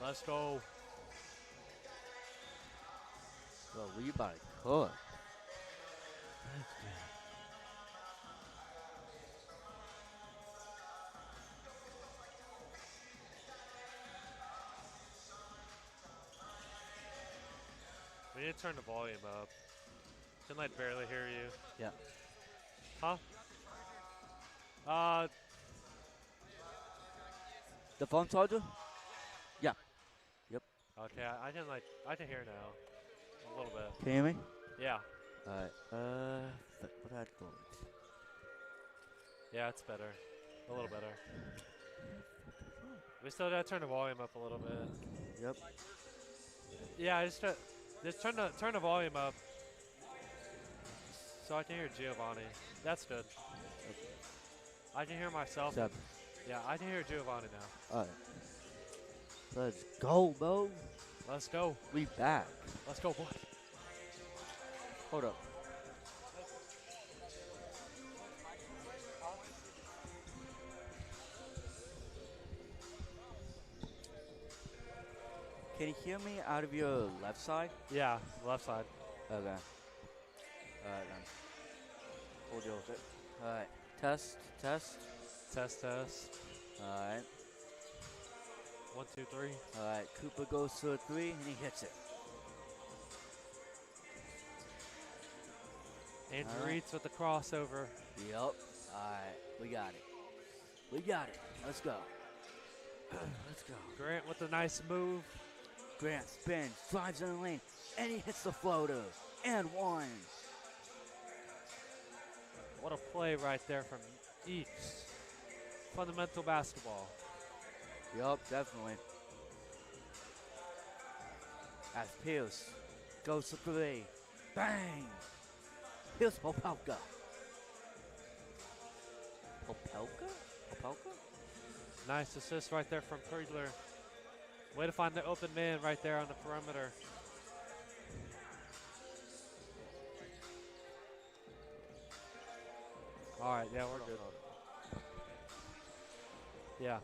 Let's go. Bro, we about to cook. We need to turn the volume up. Can like barely hear you. Yeah. Huh? Uh, The phone charger? Yeah. Yep. okay. I can hear now. A little bit. Can you hear me? Yeah. Alright. What I thought. Yeah, it's better. A little better. We still gotta turn the volume up a little bit. Yep. Yeah, just turn the volume up so I can hear Giovanni. That's good. I can hear myself. And, 7. yeah, I can hear Giovanni now. Alright. Let's go, bro. Let's go. We back. Let's go, boy. Hold up. Can you hear me out of your left side? Yeah, left side. Okay. Alright then. We'll deal with it. Alright. Test. Test. Test, test. Alright. 1, 2, 3. Alright. Cooper goes to a 3 and he hits it. Andrew Alright. Reitz with the crossover. Yep. Alright. We got it. We got it. Let's go. Let's go. Grant with a nice move. Grant spins, drives in the lane, and he hits the floater. And one. What a play right there from Eats. Fundamental basketball. Yup, definitely. As Pierce goes to 3. Bang! Pierce Popelka. Popelka? Popelka? Nice assist right there from Kriegler. Way to find the open man right there on the perimeter. All right, yeah, we're good. Yeah.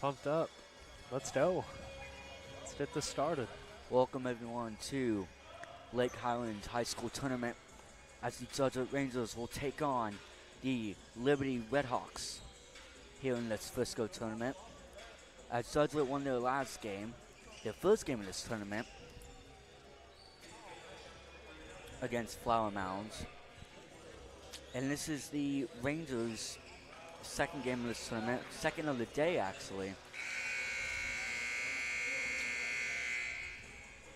pumped up. Let's go. Let's get this started. Welcome everyone to Lake Highlands High School Tournament as the Jesuit Rangers will take on the Liberty Redhawks here in this Frisco tournament. As Jesuit won their last game, their first game in this tournament against Flower Mounds. And this is the Rangers' second game of this tournament, second of the day actually.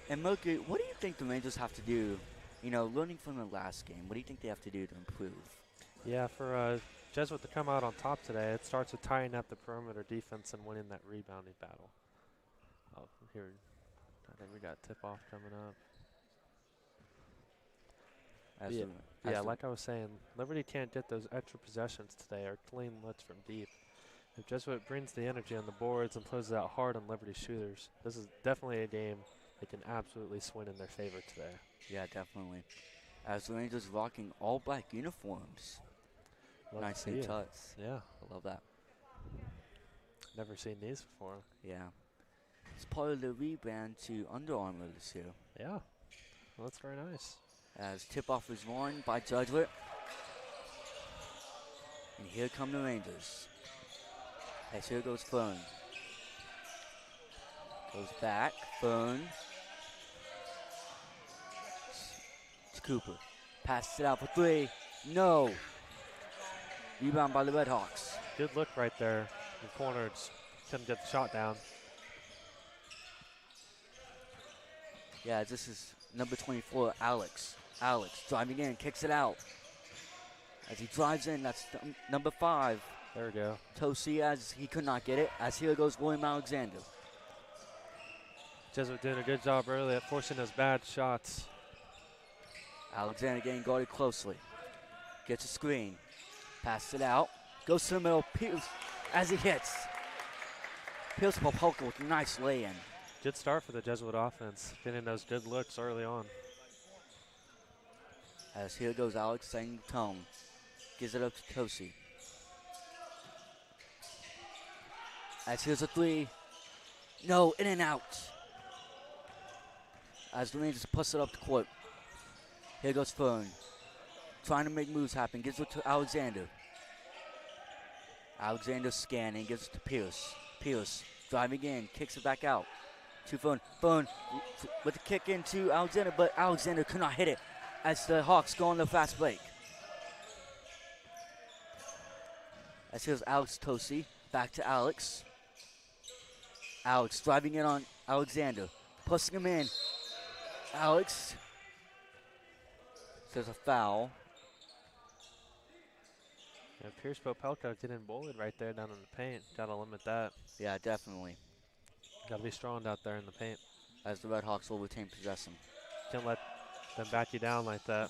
And Mercury, what do you think the Rangers have to do? You know, learning from the last game, what do you think they have to do to improve? Yeah, for Jesuit to come out on top today, it starts with tying up the perimeter defense and winning that rebounding battle. Oh, here, I think we got tip-off coming up. Yeah, like I was saying, Liberty can't get those extra possessions today or clean looks from deep. If Jesuit brings the energy on the boards and closes out hard on Liberty shooters, this is definitely a game they can absolutely swing in their favor today. Yeah, definitely. As the Rangers rocking all black uniforms. Nicely touched. Yeah. I love that. Never seen these before. Yeah. It's part of the rebrand to Under Armour this year. Yeah. Well, that's very nice. As tip-off is won by Jesuit. And here come the Rangers. As here goes Fern. Goes back. Fern. It's Cooper. Passes it out for three. No. Rebound by the Redhawks. Good look right there. In the corner, just couldn't get the shot down. Yeah, this is number 24, Alex. Alex driving in, kicks it out. As he drives in, that's number 5. There we go. Tosi, as he could not get it. As here goes William Alexander. Jesuit doing a good job early at forcing those bad shots. Alexander getting guarded closely. Gets a screen. Passes it out. Goes to the middle. Pierce as he hits. Pierce Popolka with a nice lay-in. Good start for the Jesuit offense, getting those good looks early on. As here goes Alex setting the tone. Gives it up to Tosi. As here's a three. No, in and out. As the Rangers push it up the court. Here goes Fern. Trying to make moves happen. Gives it to Alexander. Alexander scanning. Gives it to Pierce. Pierce driving in. Kicks it back out. To Fern. Fern with the kick into Alexander, but Alexander could not hit it as the Hawks go on the fast break. As here's Alex Tosi. Back to Alex. Alex driving in on Alexander. Pushing him in. Alex. There's a foul. Yeah, Pierce Popelka getting bullied right there down in the paint. Gotta limit that. Yeah, definitely. Gotta be strong out there in the paint. As the Redhawks will retain possession. Can't let them back you down like that.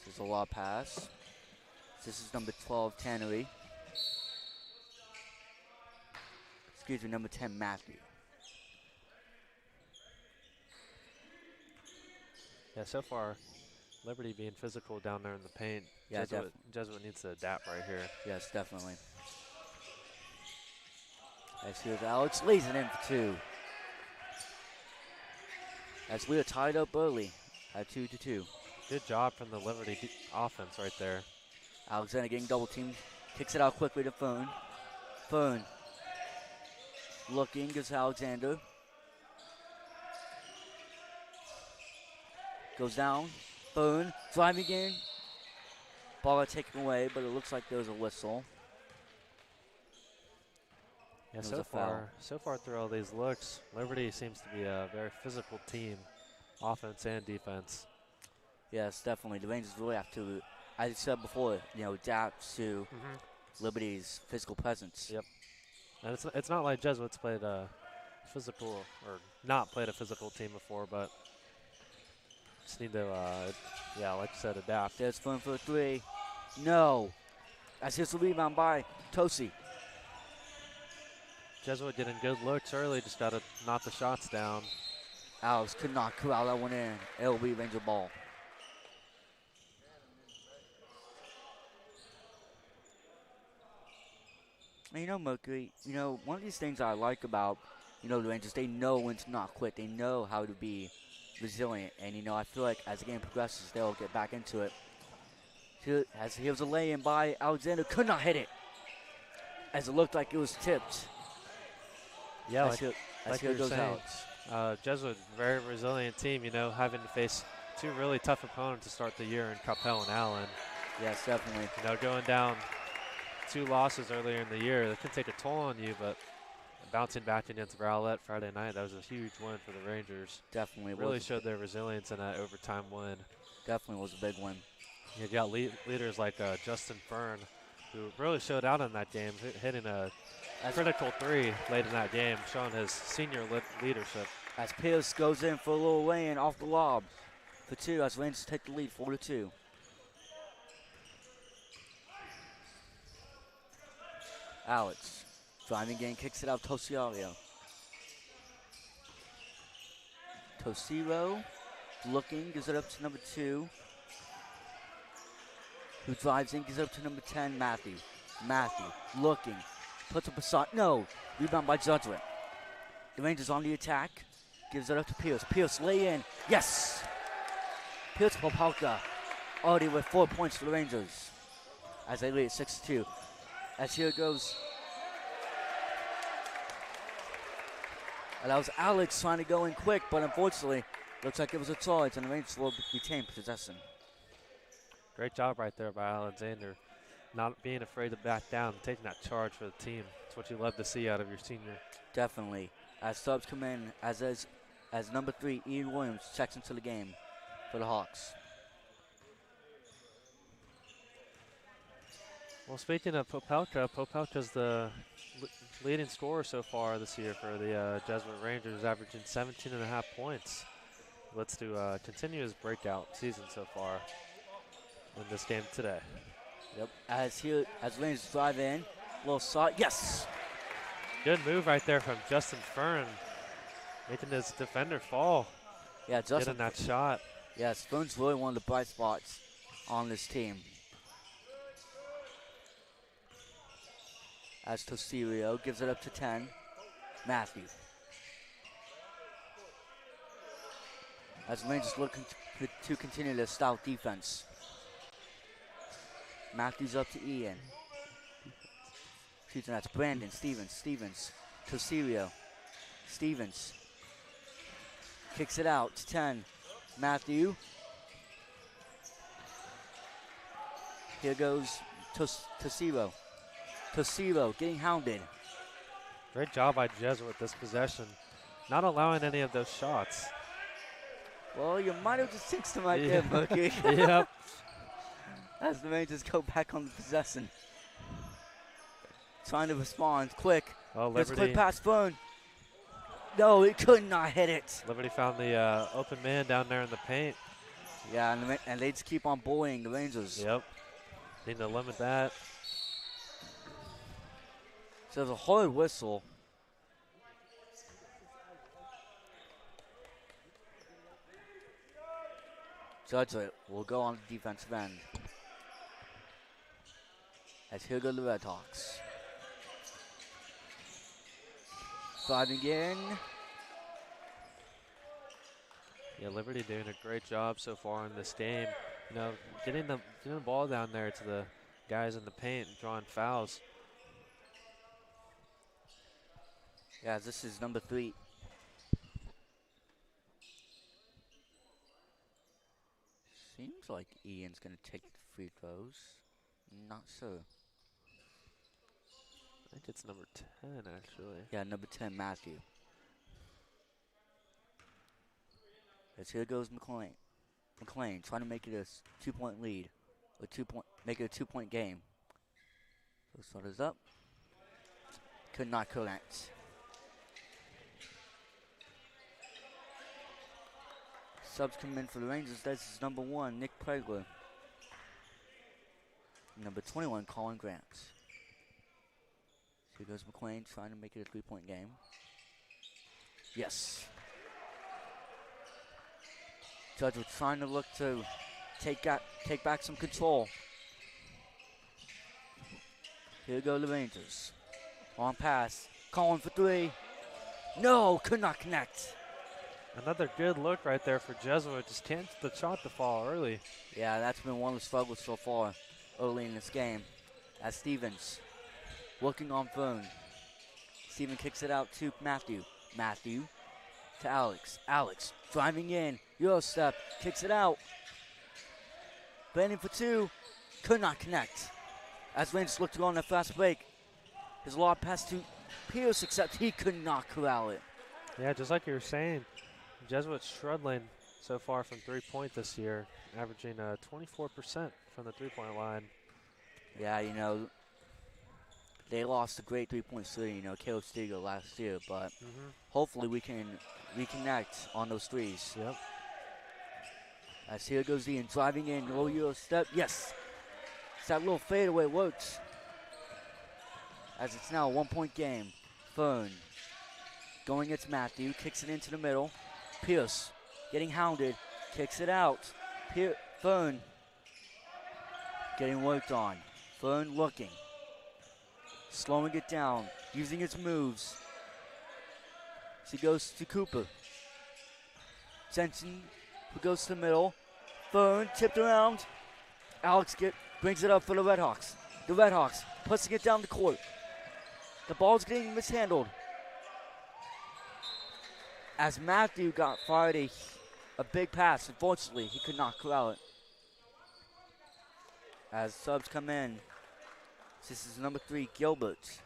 This is a law pass. This is number 12, Tannery. Excuse me, number 10, Matthew. Yeah, so far, Liberty being physical down there in the paint. Yeah, Jesuit needs to adapt right here. Yes, definitely. As here's Alex, lays it in for 2. As we are tied up early at 2-2. Good job from the Liberty offense right there. Alexander getting double teamed. Kicks it out quickly to Fern. Fern. Looking, gives Alexander. Goes down. Fern driving in. Ball got taken away, but it looks like there was a whistle. Yeah, so far through all these looks, Liberty seems to be a very physical team, offense and defense. Yes, definitely. The Rangers really have to, as I said before, adapt to Liberty's physical presence. Yep. And it's not like Jesuits played a physical or not played a physical team before, but just need to, like you said, adapt. There's Fern for a 3. No. As here's the rebound by Tosi. Jesuit getting good looks early, just got to knock the shots down. Alex could not corral that one in. It'll be Ranger ball. And Mercury, one of these things I like about, the Rangers, they know when to not quit. They know how to be resilient. And, I feel like as the game progresses, they'll get back into it. Here was a lay-in by Alexander. Could not hit it. As it looked like it was tipped. Yeah, like you were saying, Jesuit, very resilient team, having to face two really tough opponents to start the year in Capel and Allen. Yes, definitely. Going down 2 losses earlier in the year, that can take a toll on you, but bouncing back against Rowlett Friday night, that was a huge win for the Rangers. Definitely. Really showed their resilience in that overtime win. Definitely was a big win. You got leaders like Justin Fern, who really showed out in that game, hitting a critical 3 late in that game, showing his senior leadership. As Pierce goes in for a little lay-in off the lob for 2, as Rangers take the lead 4-2. Alex, driving game, kicks it out to Tosiario. Tosiro, looking, gives it up to number 2. Who drives in, gives it up to number 10, Matthew. Matthew, looking, puts up a shot. No, rebound by Jesuit. The Rangers on the attack, gives it up to Pierce. Pierce, lay in, yes! Pierce Popalka, already with 4 points for the Rangers, as they lead 6-2. As here goes, and that was Alex trying to go in quick, but unfortunately, looks like it was a charge, and the Rangers will retain possession. Great job right there by Alexander, not being afraid to back down, taking that charge for the team. That's what you love to see out of your senior. Definitely. As subs come in, as number 3, Ian Williams checks into the game for the Hawks. Well, speaking of Popelka's the leading scorer so far this year for the Jesuit Rangers, averaging 17.5 points. Let's continue his breakout season so far in this game today. Yep. As Rangers drive in, little shot, yes. Good move right there from Justin Fern, making his defender fall. Yeah, Justin. Getting that shot. Yes, Fern's really one of the bright spots on this team. As Tosirio gives it up to 10, Matthew. As Rangers looking to continue their stout defense. Matthews up to Ian. Excuse me, that's Brandon Stevens. Tosirio. Stevens. Kicks it out to 10. Matthew. Here goes Tosirio. Tosirio getting hounded. Great job by Jesuit with this possession, not allowing any of those shots. Well, you might have just jinxed him right there, Mookie. Yep. As the Rangers go back on the possession. Trying to respond quick. Well, There's a Liberty. quick pass, Fern. No, it could not hit it. Liberty found the open man down there in the paint. Yeah, and they just keep on bullying the Rangers. Yep. Need to limit that. So there's a hard whistle. Jesuit will go on the defensive end. As here go the Red Hawks. Driving in. Yeah, Liberty doing a great job so far in this game. Getting the ball down there to the guys in the paint and drawing fouls. Yeah, this is number 3. Seems like Ian's going to take the free throws. Not sure. I think it's number 10, actually. Yeah, number 10, Matthew. As here goes McLean. McLean trying to make it a 2-point lead. Make it a 2-point game. So start is up. Could not connect. Subs come in for the Rangers. This is number 1, Nick Pregler. Number 21, Colin Grant. Here goes McLean trying to make it a 3-point game. Yes. Judge was trying to look to take back some control. Here go the Rangers. On pass. Calling for three. No, could not connect. Another good look right there for Jesuit. Just can't get the shot to fall early. Yeah, that's been one of the struggles so far early in this game. As Stevens working on phone. Steven kicks it out to Matthew. Matthew to Alex. Alex driving in. Euro step. Kicks it out. Banding for two. Could not connect. As Rangers look to go on a fast break. His lob pass to Pierce, except he could not corral it. Yeah, just like you were saying, Jesuit's struggling so far from three-point this year, averaging 24% from the three-point line. Yeah, you know, they lost a great three-point shooter, Caleb Stiegel last year, but hopefully we can reconnect on those threes. Yep. As here goes Ian driving in, low Euro step, yes. It's that little fadeaway works. As it's now a one-point game. Fern going against Matthew, kicks it into the middle. Pierce getting hounded, kicks it out. Fern getting worked on. Fern looking, slowing it down, using its moves. She goes to Cooper. Jensen, who goes to the middle. Fern tipped around. Alex brings it up for the Redhawks. The Redhawks pushing it down the court. The ball's getting mishandled. As Matthew got fired a big pass, unfortunately, he could not corral it. As subs come in, this is number 3, Gilbert.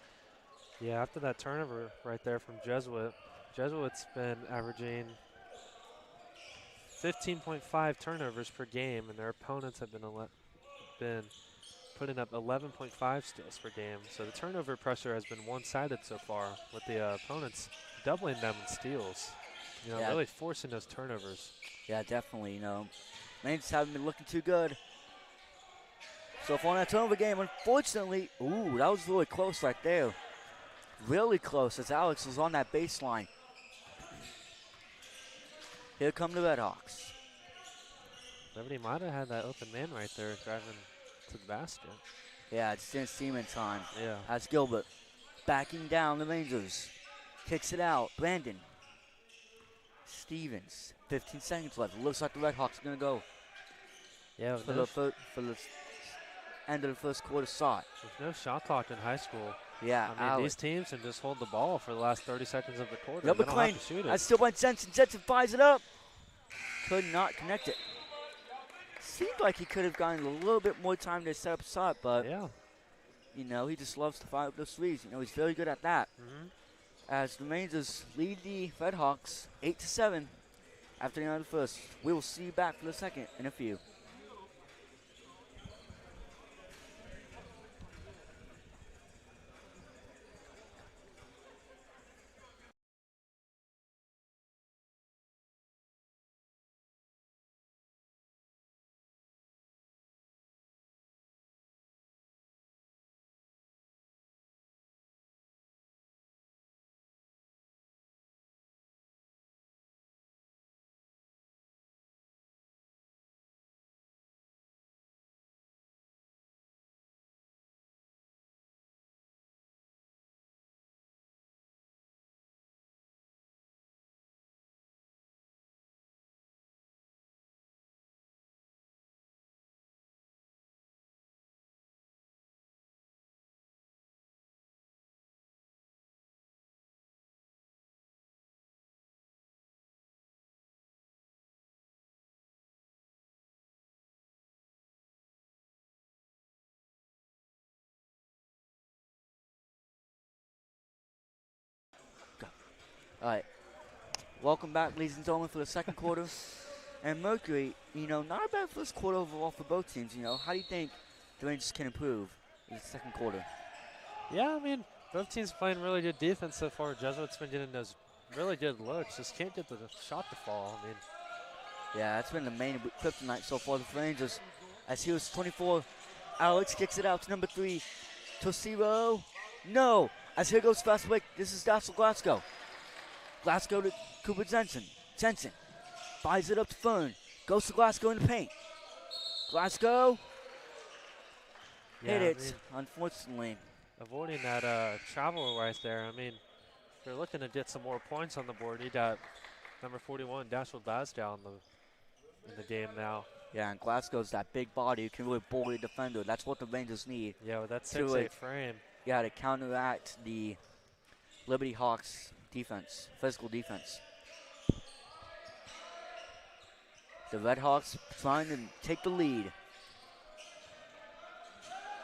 Yeah, after that turnover right there from Jesuit, Jesuit's been averaging 15.5 turnovers per game, and their opponents have been putting up 11.5 steals per game. So the turnover pressure has been one-sided so far, with the opponents doubling them in steals. Really forcing those turnovers. Yeah, definitely. Rangers haven't been looking too good. So far in that turnover game, unfortunately, that was really close right there. Really close as Alex was on that baseline. Here come the Redhawks. Liberty might have had that open man right there driving to the basket. Yeah, it's didn't seem in time. Yeah. As Gilbert backing down the Rangers. Kicks it out. Brandon. Stevens. 15 seconds left. Looks like the Redhawks are going to go Yeah, for the end of the first quarter shot. With no shot clock in high school. Yeah, I mean, these teams can just hold the ball for the last 30 seconds of the quarter. Yep, They don't have to shoot it. That's still by Jensen. Jensen fires it up. Could not connect it. Seemed like he could have gotten a little bit more time to set up a shot, but yeah, he just loves to fire up those threes. He's very good at that. As the Rangers lead the Redhawks 8-7 after the end of the first. We will see you back for the second in a few. All right. Welcome back, ladies and gentlemen, for the second quarter. And Mercury, not a bad first quarter overall for both teams. How do you think the Rangers can improve in the second quarter? Yeah, I mean, both teams playing really good defense so far. Jesuit's been getting those really good looks. Just can't get the shot to fall. I mean, yeah, that's been the main kryptonite so far for the Rangers. As he was 24, Alex kicks it out to number 3, Tosiro. No. As here goes fast break. This is Dassel Glasgow. Glasgow to Cooper Jensen. Jensen buys it up to Fern. Goes to Glasgow in the paint. Glasgow hit it, unfortunately. avoiding that travel right there. I mean, if you're looking to get some more points on the board, you got number 41, Dashwood Glasgow in the game now. Yeah, and Glasgow's that big body who can really bully a defender. That's what the Rangers need. Yeah, with that 6'8" frame. Yeah, to counteract the Liberty Hawks defense, physical defense. The Red Hawks trying to take the lead.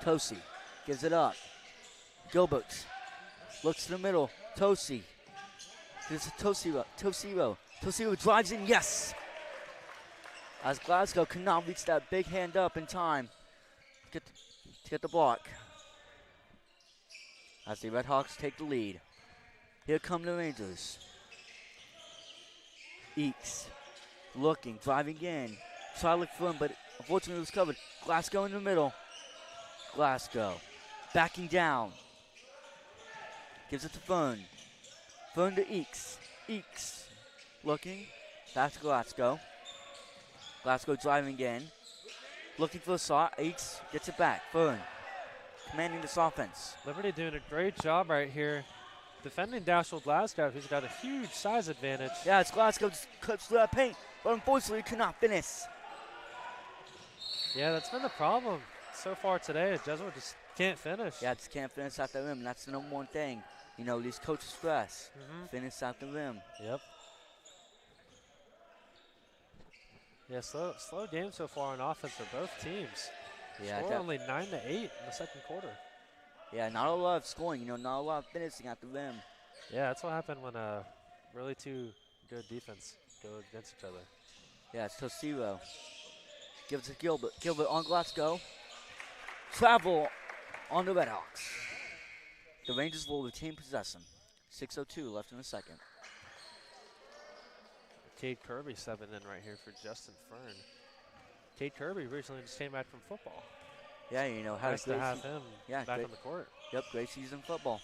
Tosi gives it up. Gilbert looks to the middle. Tosi. There's a Tosiro. Tosiro drives in, yes! As Glasgow cannot reach that big hand up in time to get the block. As the Red Hawks take the lead. Here come the Rangers. Eakes looking, driving in. Try to look for him, but unfortunately it was covered. Glasgow in the middle. Glasgow backing down. Gives it to Fern. Fern to Eakes. Eakes looking. Back to Glasgow. Glasgow driving in. Looking for a shot. Eakes gets it back. Fern commanding this offense. Liberty doing a great job right here defending Dashwood Glasgow, who's got a huge size advantage. Yeah, it's Glasgow just cuts through that paint, but unfortunately could not finish. Yeah, that's been the problem so far today. Jesuit just can't finish. Yeah, just can't finish at the rim. That's the number one thing. You know, these coaches stress. Finish at the rim. Yep. Yeah, slow game so far on offense for both teams. Yeah, Score only 9-8 in the second quarter. Yeah, not a lot of scoring, you know, not a lot of finishing at the rim. Yeah, that's what happened when really two good defense go against each other. Yeah, it's Tosiro. Gives it to Gilbert. Gilbert on Glasgow. Travel on the Red Hawks. The Rangers will retain possession. 6:02 left in the second. Cade Kirby subbing in right here for Justin Fern. Cade Kirby recently just came back from football. Yeah, you know, nice to have him back on the court. Yep, great season football.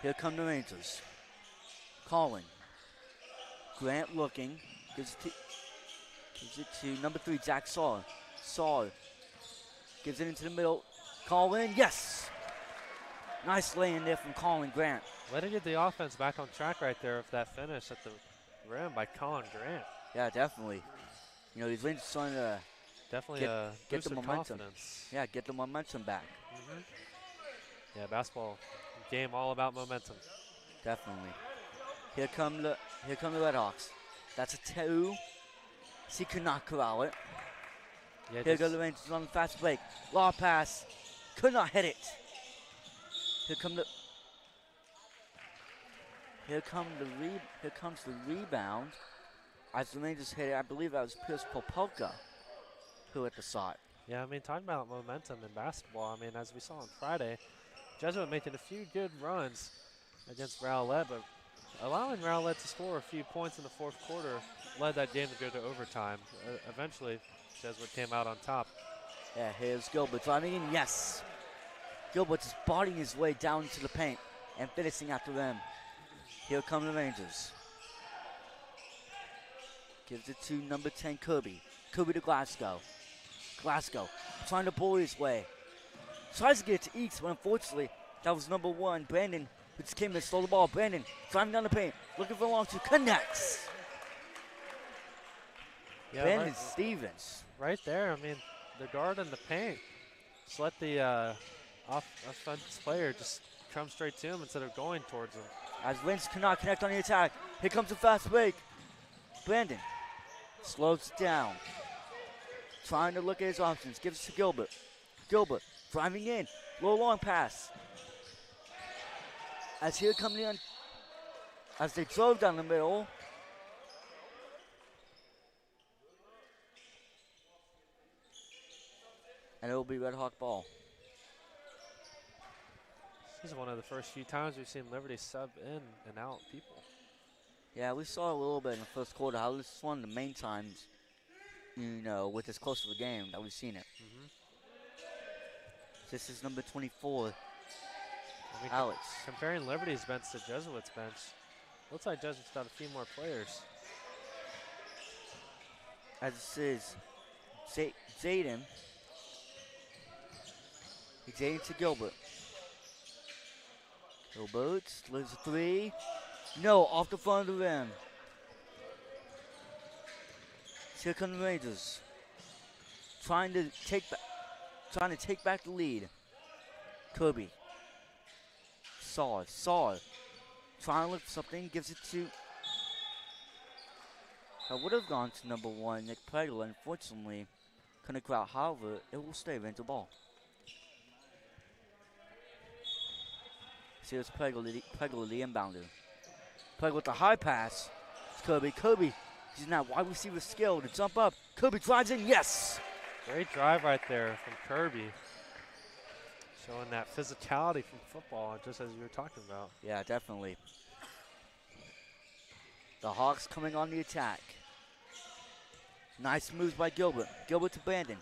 Here come the Rangers. Colin. Grant looking. Gives it to number 3, Jack Saw. Saw gives it into the middle. Colin, yes! Nice lay in there from Colin Grant. Way to get the offense back on track right there with that finish at the rim by Colin Grant. Yeah, definitely. You know, these Rangers trying to definitely get the momentum. Confidence. Yeah, get the momentum back. Yeah, basketball game all about momentum. Definitely. Here come the Red Hawks. That's a 2. He could not corral it. Yeah, here go the Rangers on the fast break. Law pass. Could not hit it. Here comes the rebound. As the Rangers hit it, I believe that was Pierce Popelka who hit the shot. Yeah, I mean, talking about momentum in basketball, I mean, as we saw on Friday, Jesuit making a few good runs against Rowlett, but allowing Rowlett to score a few points in the fourth quarter led that game to go to overtime. Eventually, Jesuit came out on top. Yeah, here's Gilbert driving in, yes. Gilbert is bodying his way down into the paint and finishing at the rim. Here come the Rangers. Gives it to number 10, Kirby. Kirby to Glasgow. Glasgow trying to bully his way. Tries to get it to Eakes, but unfortunately, that was number 1, Brandon, who just came and stole the ball. Brandon driving down the paint, looking for a long two, connects. Yeah, Brandon Stevens. Right there, I mean, the guard in the paint just let the offense player just come straight to him instead of going towards him. As Rangers cannot connect on the attack, here comes a fast break. Brandon slows it down. Trying to look at his options, gives it to Gilbert. Gilbert driving in, low long pass. As here come as they drove down the middle. And it will be Red Hawk ball. This is one of the first few times we've seen Liberty sub in and out people. Yeah, we saw a little bit in the first quarter. How this is one of the main times, you know, with this close of a game that we've seen it. This is number 24, I mean, Alex. Comparing Liberty's bench to Jesuit's bench, looks like Jesuit's got a few more players. As this is Zayden. Zayden to Gilbert. Gilbert lives a three. No, off the front of the rim. Here come the Rangers. Trying to take back the lead. Kirby. Saw. Trying to lift something, gives it to. I would have gone to number one, Nick Pregler. Unfortunately, couldn't crowd. However, it will stay Ranger ball. Here's Pregler, the inbounder. Pregler with the high pass. It's Kirby. He's not wide receiver skill to jump up. Kirby drives in. Yes. Great drive right there from Kirby. Showing that physicality from football, just as you were talking about. Yeah, definitely. The Hawks coming on the attack. Nice moves by Gilbert. Gilbert to Brandon.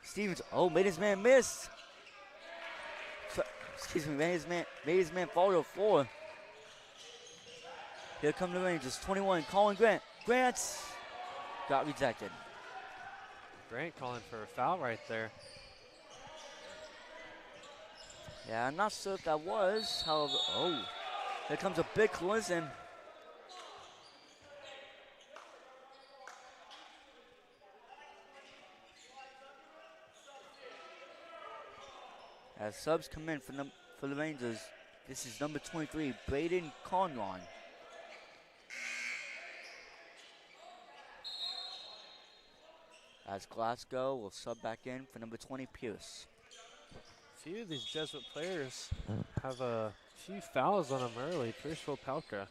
Stevens, made his man miss. Made his man fall to the floor. Here come the Rangers. 21, Colin Grant. Grant got rejected. Grant calling for a foul right there. Yeah, I'm not sure if that was. However, here comes a big collision. As subs come in for the Rangers, this is number 23, Braden Conron. As Glasgow will sub back in for number 20, Pierce. A few of these Jesuit players have a few fouls on them early. Pierce Popelka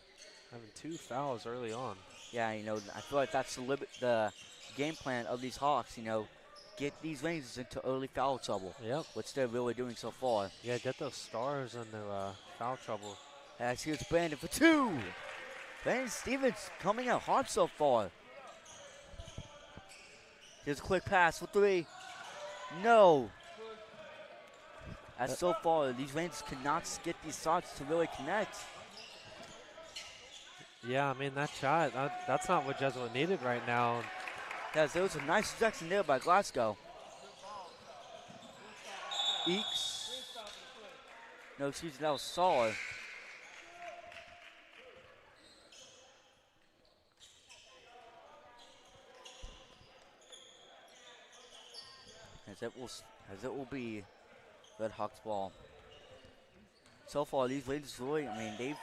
having 2 fouls early on. Yeah, I feel like that's the game plan of these Hawks, get these Rangers into early foul trouble. Yep. Which they're really doing so far. Yeah, get those stars into foul trouble. As here's Brandon for 2. Brandon Stevens coming out hard so far. Here's a quick pass for 3. No. As so far, these Rangers cannot get these shots to really connect. Yeah, I mean, that shot, that's not what Jesuit needed right now. Yes, there was a nice rejection there by Glasgow. Eeks. No, excuse me, that was Saul. As it will be Red Hawks ball. So far, these Rangers really, they've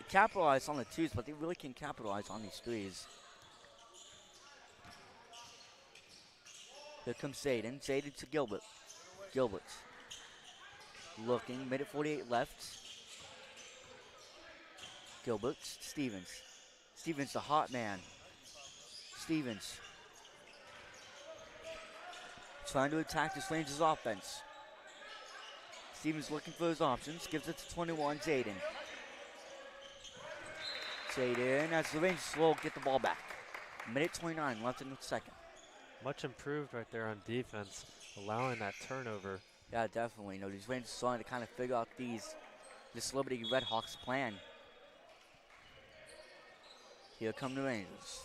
capitalized on the twos, but they really can't capitalize on these threes. Here comes Zayden. Zayden to Gilbert. Gilbert. Looking. Minute 48 left. Gilbert. Stevens. Stevens, the hot man. Stevens. Trying to attack this Rangers offense. Stevens looking for his options. Gives it to 21, Zayden. Zayden, as the Rangers will get the ball back. Minute 29 left in the second. Much improved right there on defense, allowing that turnover. Yeah, definitely. These Rangers are starting to kind of figure out this Liberty Red Hawks plan. Here come the Rangers.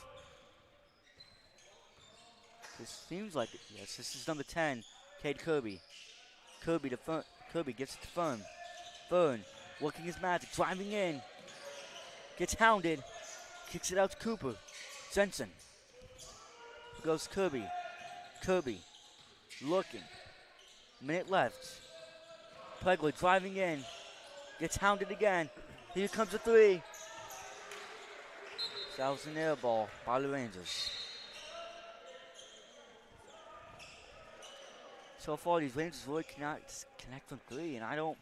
This seems like it. Yes, this is number 10, Cade Kirby. Kirby gets it to Fern. Fern working his magic, driving in. Gets hounded. Kicks it out to Cooper. Jensen. Goes Kirby. Kirby looking. Minute left. Pregler driving in. Gets hounded again. Here comes a 3. That was an air ball by the Rangers. So far, these Rangers really cannot connect from 3, and I don't.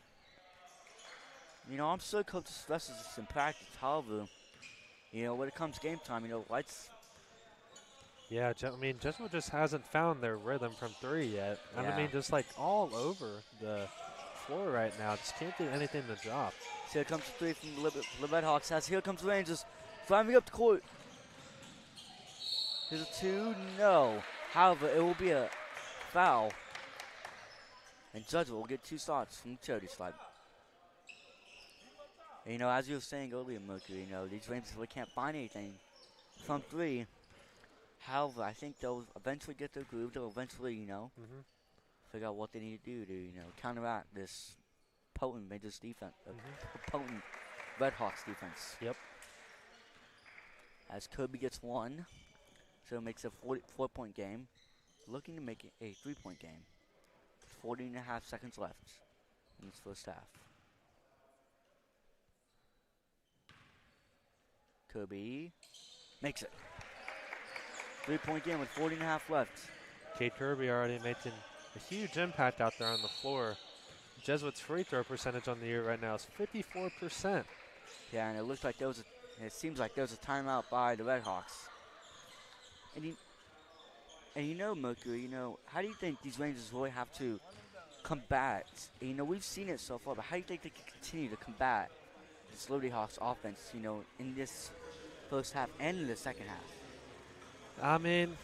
I'm sure coach stresses this in practice. However, when it comes game time, let's. Yeah, Jesuit just hasn't found their rhythm from 3 yet. Yeah. And just like all over the floor right now. Just can't do anything to drop. So here comes the 3 from the Red Hawks. Here comes the Rangers. Driving up the court. Here's a 2. No. However, it will be a foul. And Jesuit will get 2 shots from the charity stripe. As you were saying earlier, Mercury, these Rangers really can't find anything from 3. However, I think they'll eventually get their groove. They'll eventually, figure out what they need to do to, counteract this potent Rangers defense, Mm-hmm. potent Redhawks defense. Yep. As Kobe gets one, so it makes a 4-point game. Looking to make it a 3-point game. 40.5 seconds left in this first half. Kobe makes it. 3-point game with 40.5 left. Kate Kirby already making a huge impact out there on the floor. Jesuit's free throw percentage on the year right now is 54%. Yeah, and it looks like it seems like there was a timeout by the Redhawks. And you know, Mercury, how do you think these Rangers really have to combat? We've seen it so far, but how do you think they can continue to combat this Liberty Hawks offense, in this first half and in the second half? I mean,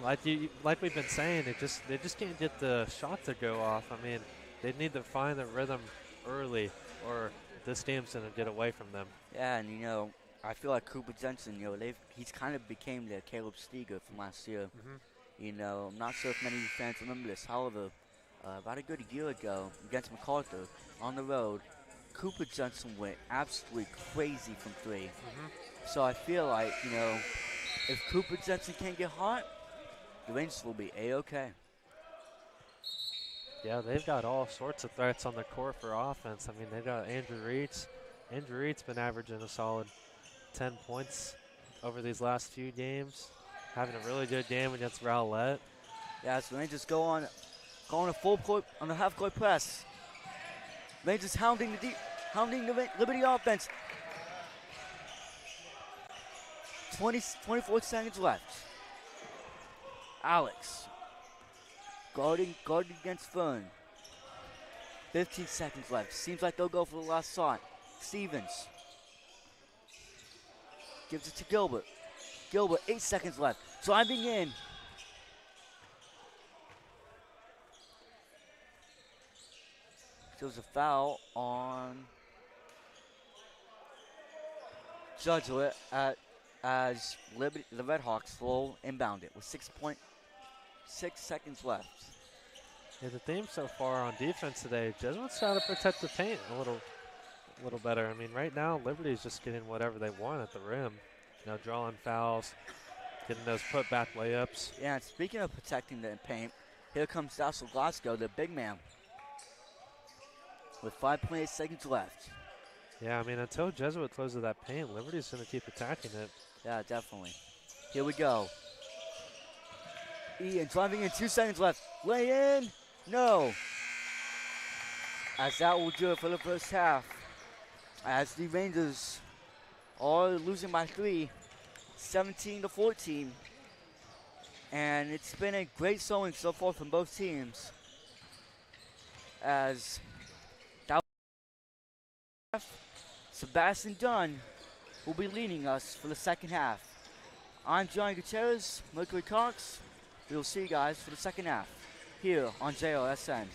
like we've been saying, they just can't get the shot to go off. I mean, they need to find the rhythm early, or this team's gonna get away from them. Yeah, and I feel like Cooper Jensen, he's kind of became the Caleb Steger from last year. Mm-hmm. I'm not sure if many of you fans remember this. However, about a good year ago against MacArthur on the road, Cooper Jensen went absolutely crazy from three. Mm-hmm. So I feel like, if Cooper Jensen can't get hot, the Rangers will be A-okay. Yeah, they've got all sorts of threats on the court for offense. I mean, they've got Andrew Reitz. Andrew Reitz been averaging a solid 10 points over these last few games, having a really good game against Rowlett. Yeah, so Rangers go on a full court on the half-court press. Rangers hounding the Liberty offense. 24 seconds left. Alex guarding against Fern. 15 seconds left. Seems like they'll go for the last shot. Stevens gives it to Gilbert. Gilbert, 8 seconds left. Driving in. There's a foul on Jesuit as the Redhawks will inbound it with 6.6 seconds left. Yeah, the theme so far on defense today, Jesuit's trying to protect the paint a little better. I mean, right now, Liberty's just getting whatever they want at the rim. Drawing fouls, getting those put-back layups. Yeah, and speaking of protecting the paint, here comes Dassel Glasgow, the big man, with 5.8 seconds left. Yeah, I mean, until Jesuit closes that paint, Liberty's going to keep attacking it. Yeah, definitely. Here we go. Ian driving in, 2 seconds left. Lay in. No. As that will do it for the first half. As the Rangers are losing by 3, 17-14. And it's been a great showing so far from both teams. As Sebastian Dunn will be leading us for the second half. I'm John Gutierrez, Mercury Cox. We will see you guys for the second half here on JLSN.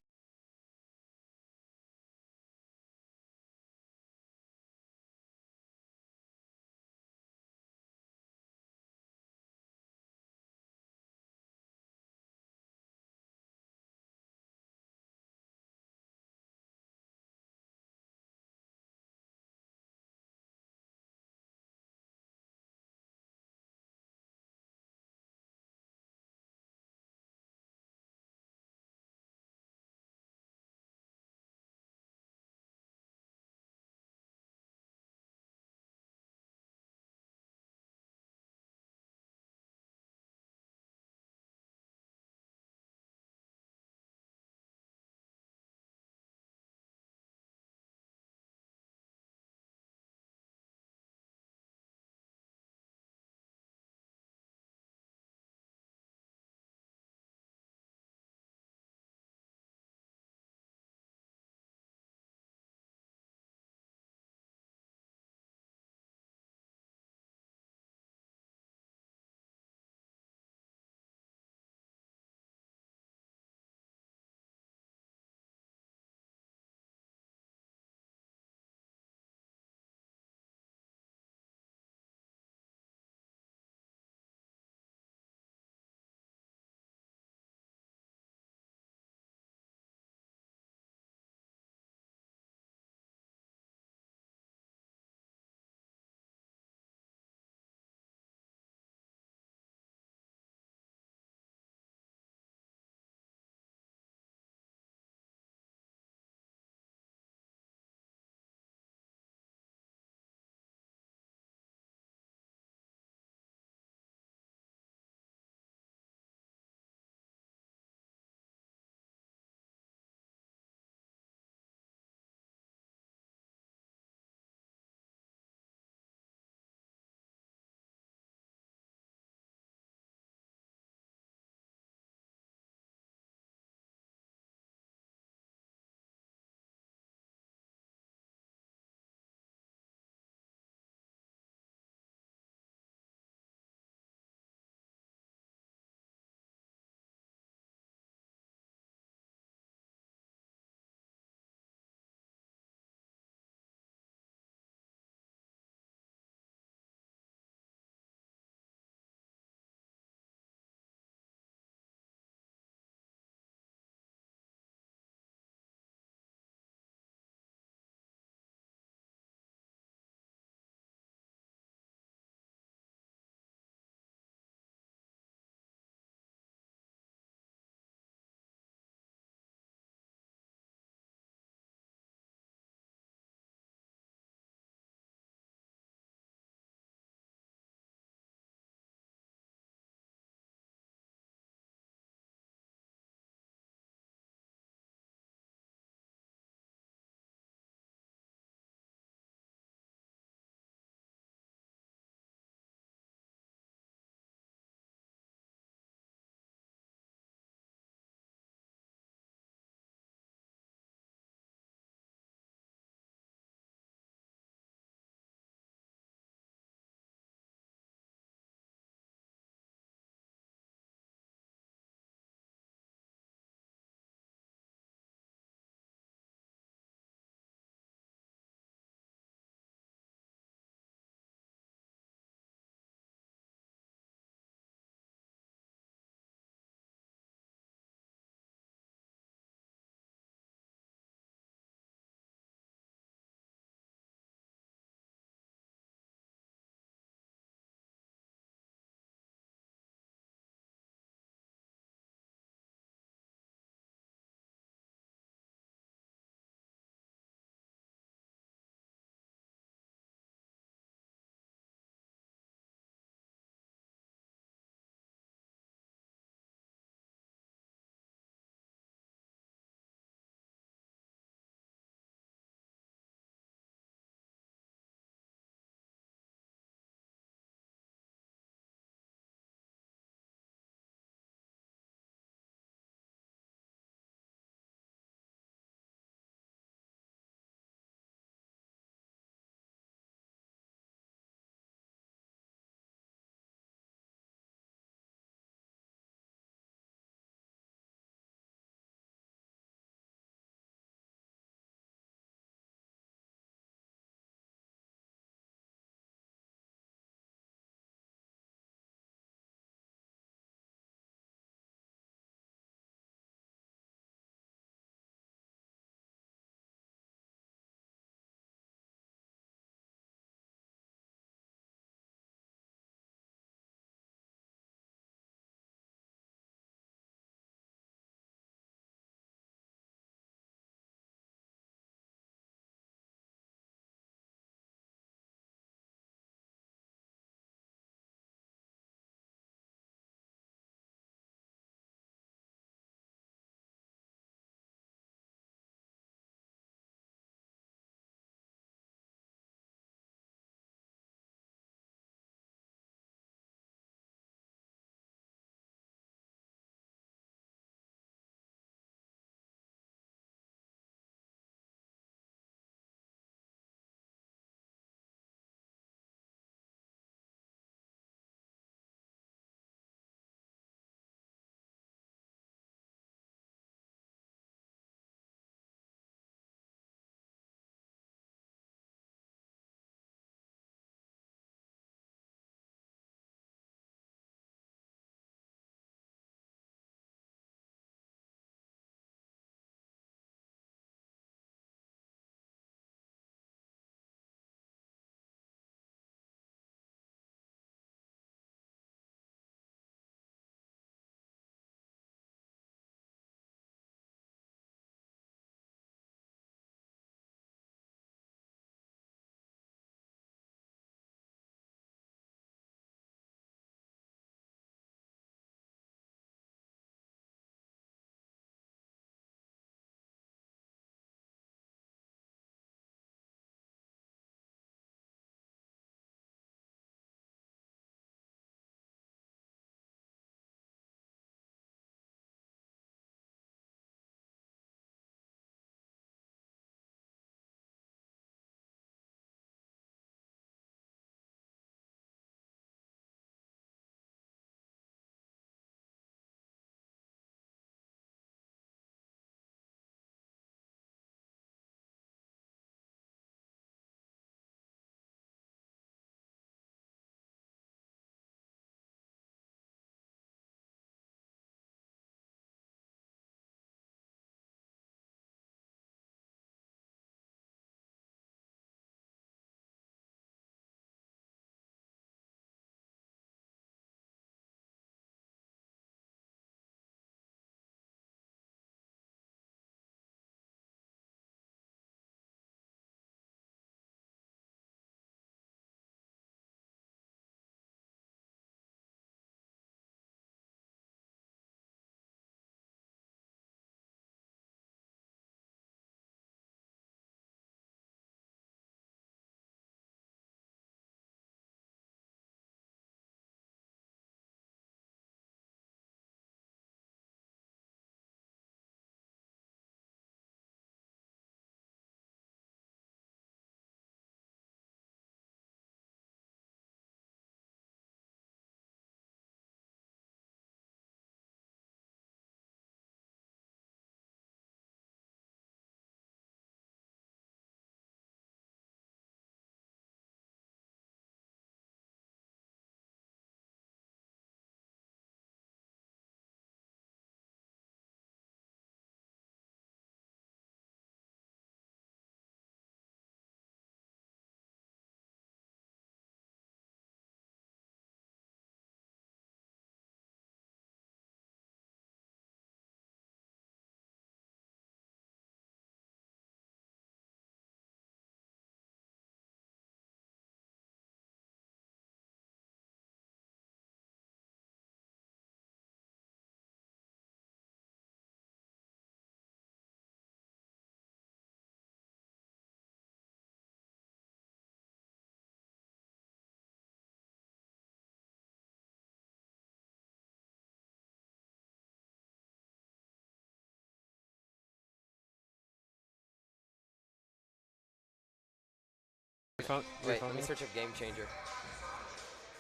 Wait, let me search up Game Changer.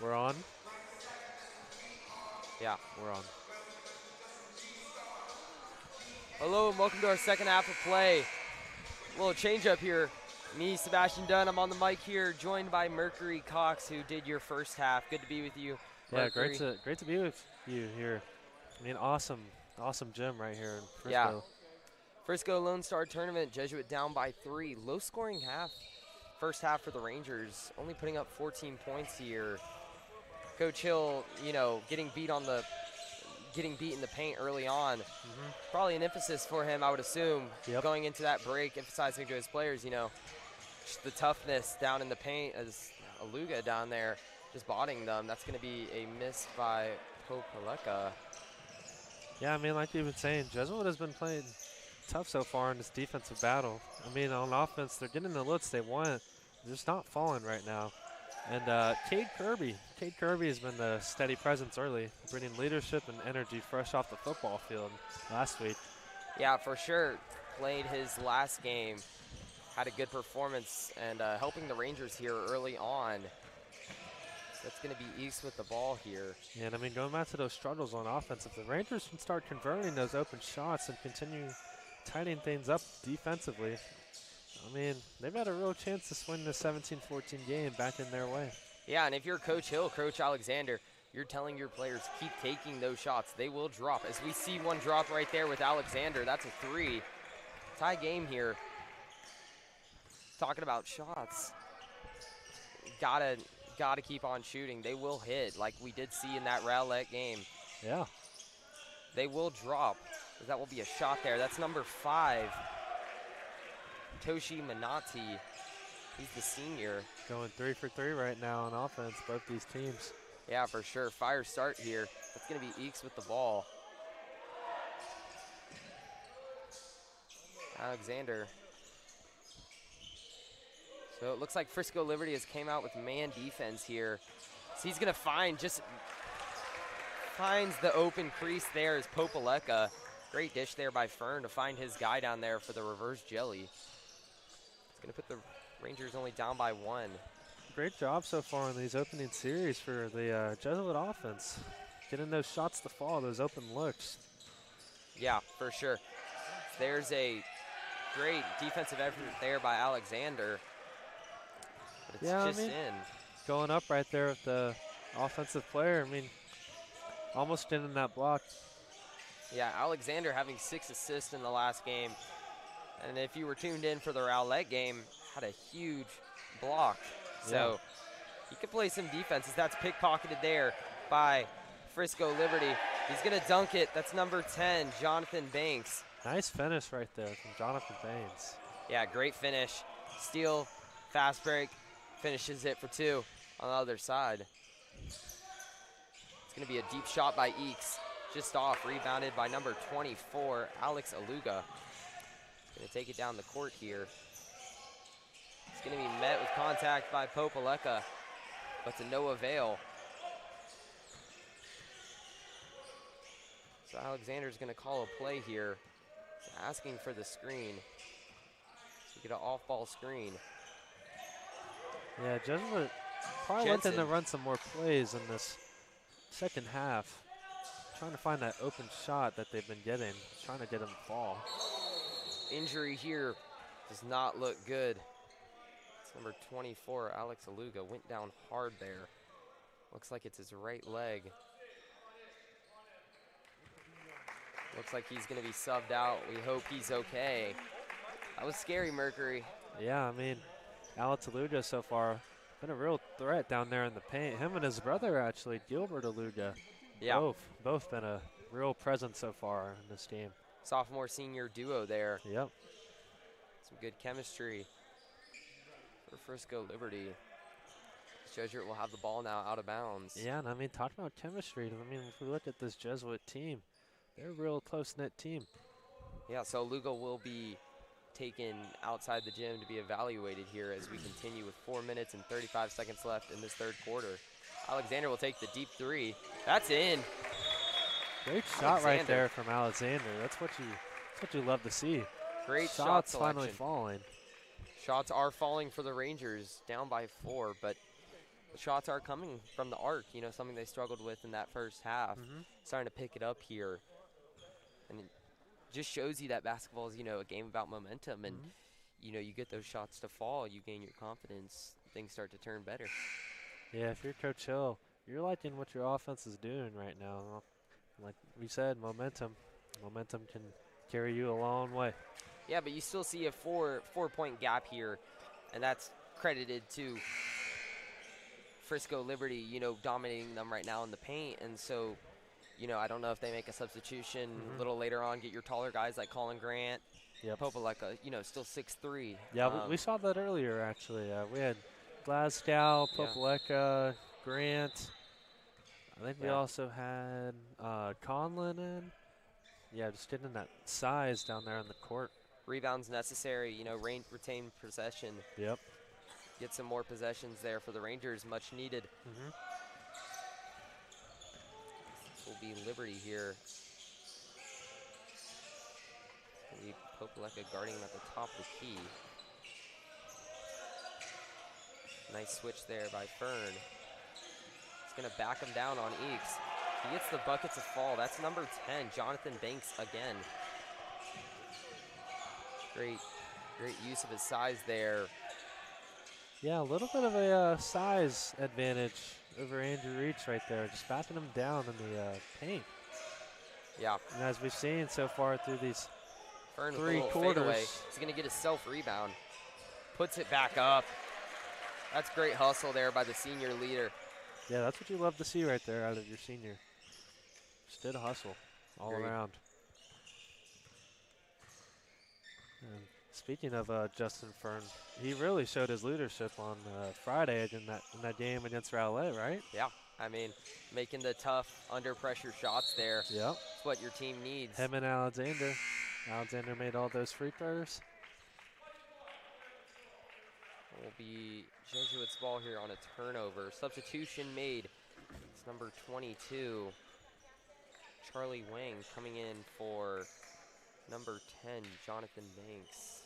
We're on? Yeah. We're on. Hello and welcome to our second half of play. A little change up here. Me, Sebastian Dunn, I'm on the mic here, joined by Mercury Cox, who did your first half. Good to be with you, Mercury. Yeah, great to be with you here. I mean, awesome gym right here in Frisco. Yeah. Frisco Lone Star Tournament, Jesuit down by 3. Low scoring first half for the Rangers, only putting up 14 points here. Coach Hill, you know, getting beat in the paint early on. Probably an emphasis for him, I would assume, going into that break, emphasizing to his players, you know, just the toughness down in the paint as Aluga down there just botting them. That's going to be a miss by Popeleka. Yeah, I mean, like you've been saying, Jesuit has been playing tough so far in this defensive battle. I mean, on offense, they're getting the looks they want. They're just not falling right now. And Cade Kirby has been the steady presence early, bringing leadership and energy fresh off the football field last week. Yeah, for sure. Played his last game, had a good performance, and helping the Rangers here early on. That's going to be East with the ball here. Yeah, and I mean, going back to those struggles on offense, if the Rangers can start converting those open shots and continue tightening things up defensively, I mean, they've had a real chance to swing the 17-14 game back in their way. Yeah, and if you're Coach Hill, Coach Alexander, you're telling your players, keep taking those shots. They will drop. As we see one drop right there with Alexander, that's a 3. Tie game here. Talking about shots. Gotta keep on shooting. They will hit, like we did see in that Rowlett game. Yeah. They will drop. That will be a shot there. That's number 5. Toshi Manati. He's the senior. Going 3 for 3 right now on offense, both these teams. Yeah, for sure. Fire start here. That's going to be Eeks with the ball. Alexander. So it looks like Frisco Liberty has came out with man defense here. So he's going to finds the open crease there as Popeleka. Great dish there by Fern to find his guy down there for the reverse jelly. It's going to put the Rangers only down by 1. Great job so far in these opening series for the Jesuit offense. Getting those shots to fall, those open looks. Yeah, for sure. There's a great defensive effort there by Alexander. But it's just in. Going up right there with the offensive player. I mean, almost in that block. Yeah, Alexander having 6 assists in the last game. And if you were tuned in for the Rowlett game, had a huge block. So he could play some defenses. That's pickpocketed there by Frisco Liberty. He's going to dunk it. That's number 10, Jonathan Banks. Nice finish right there from Jonathan Banks. Yeah, great finish. Steal, fast break, finishes it for 2 on the other side. It's going to be a deep shot by Eeks. Just off, rebounded by number 24, Alex Aluga. Going to take it down the court here. It's going to be met with contact by Popeleka, but to no avail. So Alexander's going to call a play here, asking for the screen. So get an off-ball screen. Yeah, Jesuit probably wanting to run some more plays in this second half. Trying to find that open shot that they've been getting, trying to get them to fall. Injury here does not look good. It's number 24, Alex Aluga, went down hard there. Looks like it's his right leg. Looks like he's going to be subbed out. We hope he's okay. That was scary, Mercury. Yeah, I mean, Alex Aluga so far been a real threat down there in the paint. Him and his brother, actually, Gilbert Aluga. Yeah. Both been a real presence so far in this game. Sophomore senior duo there. Yep. Some good chemistry for Frisco Liberty. Jesuit will have the ball now out of bounds. Yeah, and I mean, talking about chemistry, I mean, if we look at this Jesuit team, they're a real close-knit team. Yeah, so Lugo will be taken outside the gym to be evaluated here as we continue with 4 minutes and 35 seconds left in this third quarter. Alexander will take the deep 3. That's in. Great shot right there from Alexander. That's what you love to see. Great shot selection. Finally falling. Shots are falling for the Rangers, down by 4, but the shots are coming from the arc, you know, something they struggled with in that first half. Starting to pick it up here. And it just shows you that basketball is, you know, a game about momentum. And, you know, you get those shots to fall, you gain your confidence, things start to turn better. Yeah, if you're Coach Hill, you're liking what your offense is doing right now. Like we said, momentum. Momentum can carry you a long way. Yeah, but you still see a four-point gap here, and that's credited to Frisco Liberty, you know, dominating them right now in the paint. And so, you know, I don't know if they make a substitution a little later on, get your taller guys like Colin Grant. Popeleka, you know, still 6'3". Yeah, we saw that earlier, actually. We had Glasgow, Popeleka, Grant. I think we also had Conlon in. Yeah, just getting that size down there on the court. Rebounds necessary, you know, retain possession. Yep. Get some more possessions there for the Rangers, much needed. This will be Liberty here. Popeleka guarding him at the top of the key. Nice switch there by Fern. He's going to back him down on Eakes. He gets the buckets of fall. That's number 10, Jonathan Banks again. Great use of his size there. Yeah, a little bit of a size advantage over Andrew Reach right there, just backing him down in the paint. Yeah. And as we've seen so far through these Fern 3 quarters. He's going to get a self-rebound. Puts it back up. That's great hustle there by the senior leader. Yeah, that's what you love to see right there out of your senior. Just did a hustle all around. And speaking of Justin Fern, he really showed his leadership on Friday in that game against Rowlett, right? Yeah, I mean, making the tough under-pressure shots there. Yep. It's what your team needs. Him and Alexander. Alexander made all those free throws. Will be Jesuit's ball here on a turnover. Substitution made. It's number 22, Charlie Wang, coming in for number 10, Jonathan Banks.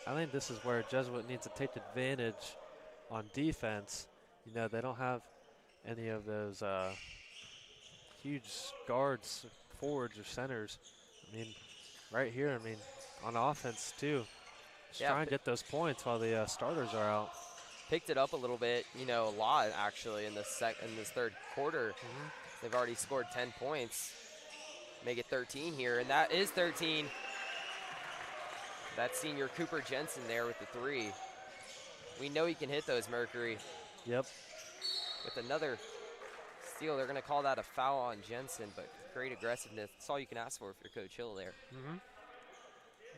I think this is where Jesuit needs to take advantage on defense. You know, they don't have any of those huge guards, forwards, or centers. I mean, right here, I mean, on offense, too. Just try and get those points while the starters are out. Picked it up a little bit, you know, a lot, actually, in this third quarter. They've already scored 10 points. Make it 13 here, and that is 13. That's senior Cooper Jensen there with the 3. We know he can hit those, Mercury. Yep. With another steal, they're going to call that a foul on Jensen, but great aggressiveness. That's all you can ask for if you're Coach Hill there.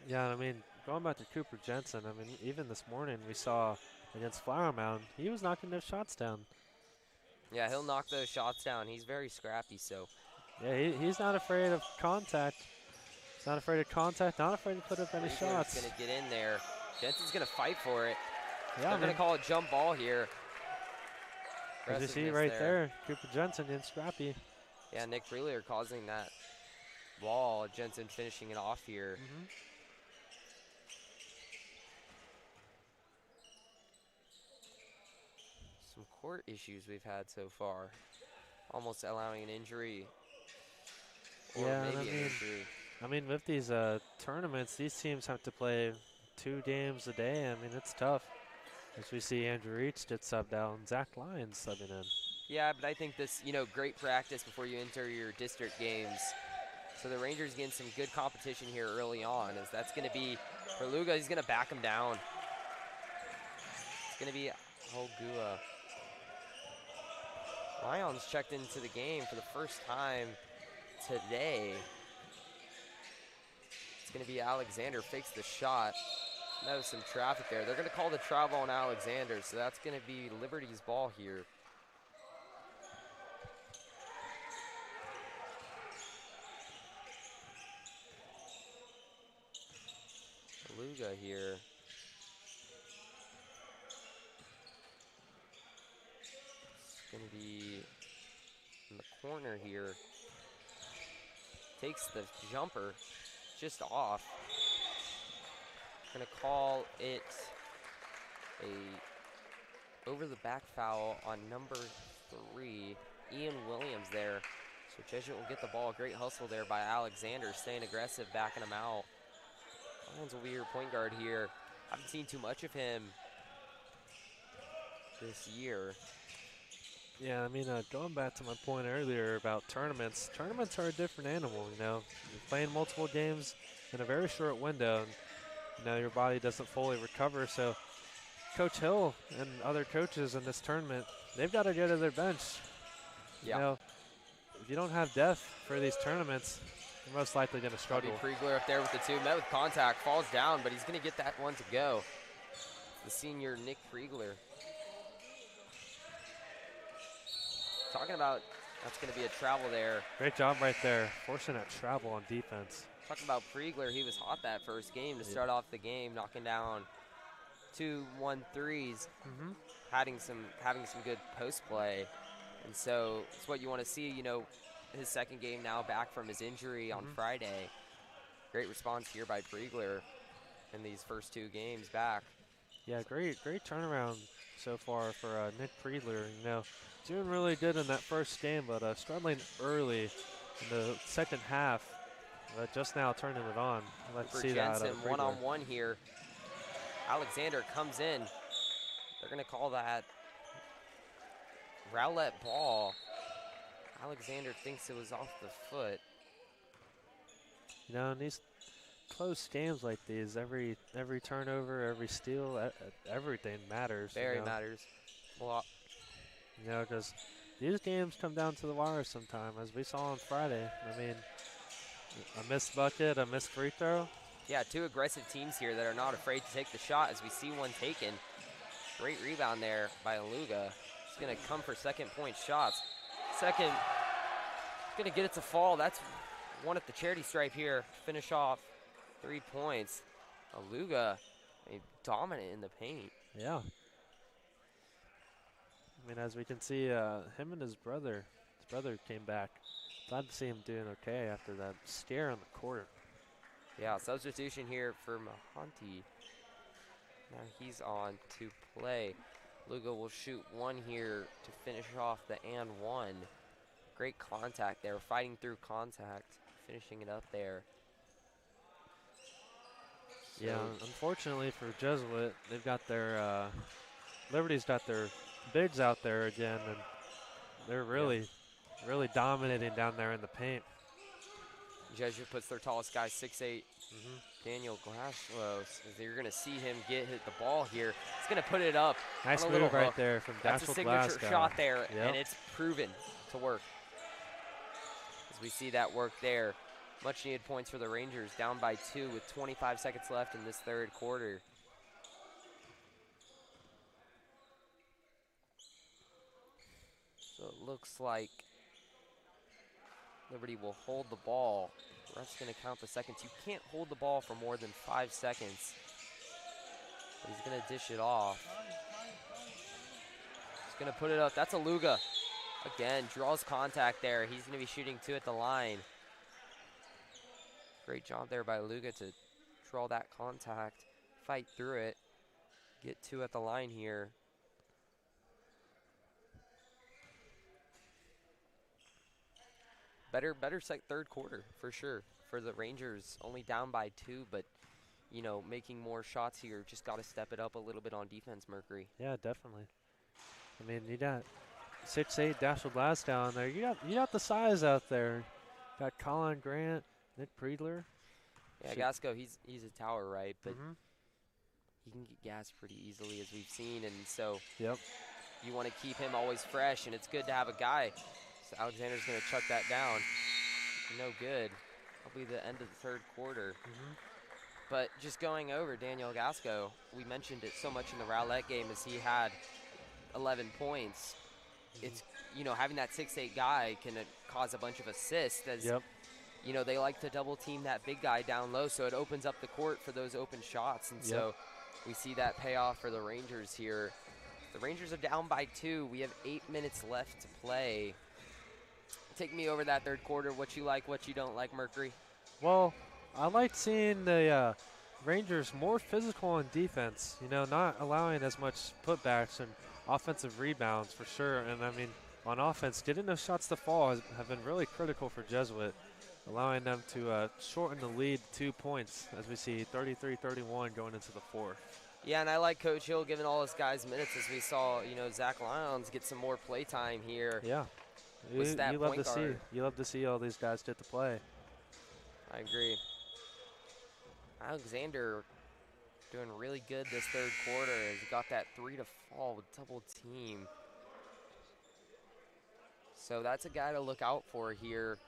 Yeah, I mean, going back to Cooper Jensen, I mean, even this morning we saw against Flower Mound, he was knocking those shots down. Yeah, he'll knock those shots down. He's very scrappy, so. Yeah, he's not afraid of contact. He's not afraid of contact, not afraid to put up any shots. He's going to get in there. Jensen's going to fight for it. Yeah, they're going to call a jump ball here. As you see right there, Cooper Jensen getting scrappy. Yeah, Nick Freeler causing that ball. Jensen finishing it off here. Some court issues we've had so far. Almost allowing an injury. Or maybe an injury. I mean, with these tournaments, these teams have to play 2 games a day. I mean, it's tough. As we see Andrew Reach get subbed out and Zach Lyons subbing in. Yeah, but I think this, you know, great practice before you enter your district games. So the Rangers getting some good competition here early on, as that's going to be, for Luga, he's going to back him down. It's going to be Holgua. Lyons checked into the game for the first time today. It's going to be Alexander fakes the shot. That was some traffic there. They're going to call the travel on Alexander, so that's going to be Liberty's ball here. Luga here. It's going to be in the corner here. Takes the jumper just off. Going to call it a over the back foul on number 3, Ian Williams there. So Jesuit will get the ball. Great hustle there by Alexander, staying aggressive, backing him out. Lions will be your point guard here. Haven't seen too much of him this year. Yeah, I mean, going back to my point earlier about tournaments are a different animal, you know. You're playing multiple games in a very short window, and, you know, your body doesn't fully recover. So Coach Hill and other coaches in this tournament, they've got to go to their bench. Yeah. You know, if you don't have depth for these tournaments, you're most likely going to struggle. Kriegler up there with the 2, met with contact, falls down, but he's going to get that one to go. The senior Nick Kriegler. Talking about, that's going to be a travel there. Great job right there, forcing that travel on defense. Talking about Kriegler, he was hot that first game to start off the game, knocking down 2 1-3s, having some good post play. And so it's what you want to see, you know, his second game now back from his injury on Friday. Great response here by Kriegler in these first 2 games back. Yeah, great turnaround so far for Nick Kriegler. You know, doing really good in that first game, but struggling early in the second half. But just now turning it on. Let's see that. Jensen one-on-one here. Alexander comes in. They're going to call that Rowlett ball. Alexander thinks it was off the foot. You know, in these close games like these, every turnover, every steal, everything matters. Very matters. Well, you know, because these games come down to the wire sometime, as we saw on Friday. I mean, a missed bucket, a missed free throw. Yeah, 2 aggressive teams here that are not afraid to take the shot as we see one taken. Great rebound there by Aluga. He's going to come for second-point shots. Second, going to get it to fall. That's one at the charity stripe here. Finish off 3 points. Aluga, dominant in the paint. Yeah. I mean, as we can see, him and his brother came back. Glad to see him doing okay after that scare on the court. Yeah, substitution here for Mahanti. Now he's on to play. Lugo will shoot 1 here to finish off the and 1. Great contact there, fighting through contact, finishing it up there. So yeah, unfortunately for Jesuit, they've got their Liberty's got their bigs out there again, and they're really dominating down there in the paint. Jesuit puts their tallest guy, 6'8", Daniel Glasgow. You're going to see him hit the ball here. He's going to put it up. Nice move right there from Daniel Glasgow. That's a signature shot there, and it's proven to work. As we see that work there. Much needed points for the Rangers, down by 2 with 25 seconds left in this third quarter. So it looks like Liberty will hold the ball. The ref's going to count the seconds. You can't hold the ball for more than 5 seconds. But he's going to dish it off. He's going to put it up. That's Aluga. Again, draws contact there. He's going to be shooting 2 at the line. Great job there by Aluga to draw that contact, fight through it, get 2 at the line here. Better third quarter for sure for the Rangers. Only down by 2, but you know, making more shots here. Just got to step it up a little bit on defense, Mercury. Yeah, definitely. I mean, you got 6'8" Dashel Glass down there. You got the size out there. Got Colin Grant, Nick Priedler. Yeah, Gasco, he's a tower, right? But he can get gas pretty easily, as we've seen, and so you want to keep him always fresh, and it's good to have a guy. So Alexander's going to chuck that down. No good. That'll be the end of the third quarter. But just going over Daniel Gasco, we mentioned it so much in the Rowlett game as he had 11 points. It's, you know, having that 6'8" guy can cause a bunch of assists as, you know, they like to double team that big guy down low, so it opens up the court for those open shots. And so we see that pay off for the Rangers here. The Rangers are down by 2. We have 8 minutes left to play. Take me over that third quarter, what you like, what you don't like, Mercury. Well, I like seeing the Rangers more physical on defense, you know, not allowing as much putbacks and offensive rebounds for sure. And I mean, on offense, getting those shots to fall have been really critical for Jesuit, allowing them to shorten the lead 2 points as we see 33-31 going into the fourth. Yeah, and I like Coach Hill giving all his guys minutes as we saw, you know, Zach Lyons get some more play time here. Yeah, with that you love point to see. guard. You love to see all these guys get to play. I agree. Alexander doing really good this third quarter as he got that 3 to fall with double team. So that's a guy to look out for here.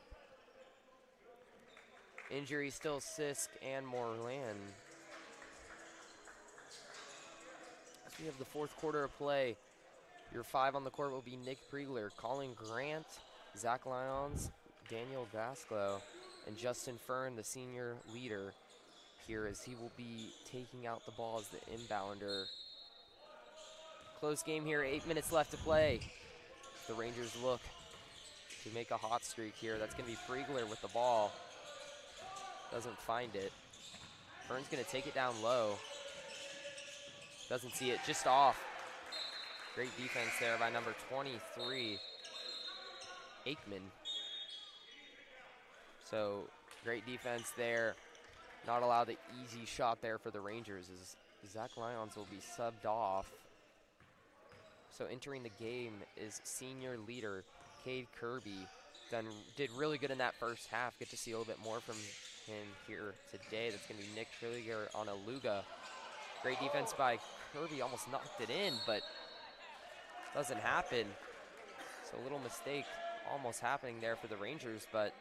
Injury still Sisk and Moreland. As we have the fourth quarter of play, your 5 on the court will be Nick Priegler, Colin Grant, Zach Lyons, Daniel Gasco, and Justin Fern, the senior leader here, as he will be taking out the ball as the inbounder. Close game here, 8 minutes left to play. The Rangers look to make a hot streak here. That's going to be Priegler with the ball. Doesn't find it. Fern's going to take it down low. Doesn't see it, just off. Great defense there by number 23, Aikman. So great defense there. Not allow the easy shot there for the Rangers as Zach Lyons will be subbed off. So entering the game is senior leader Cade Kirby. Did really good in that first half. Get to see a little bit more from him here today. That's going to be Nick Trilliger on a Luga. Great defense by Kirby, almost knocked it in, but doesn't happen. So a little mistake almost happening there for the Rangers, but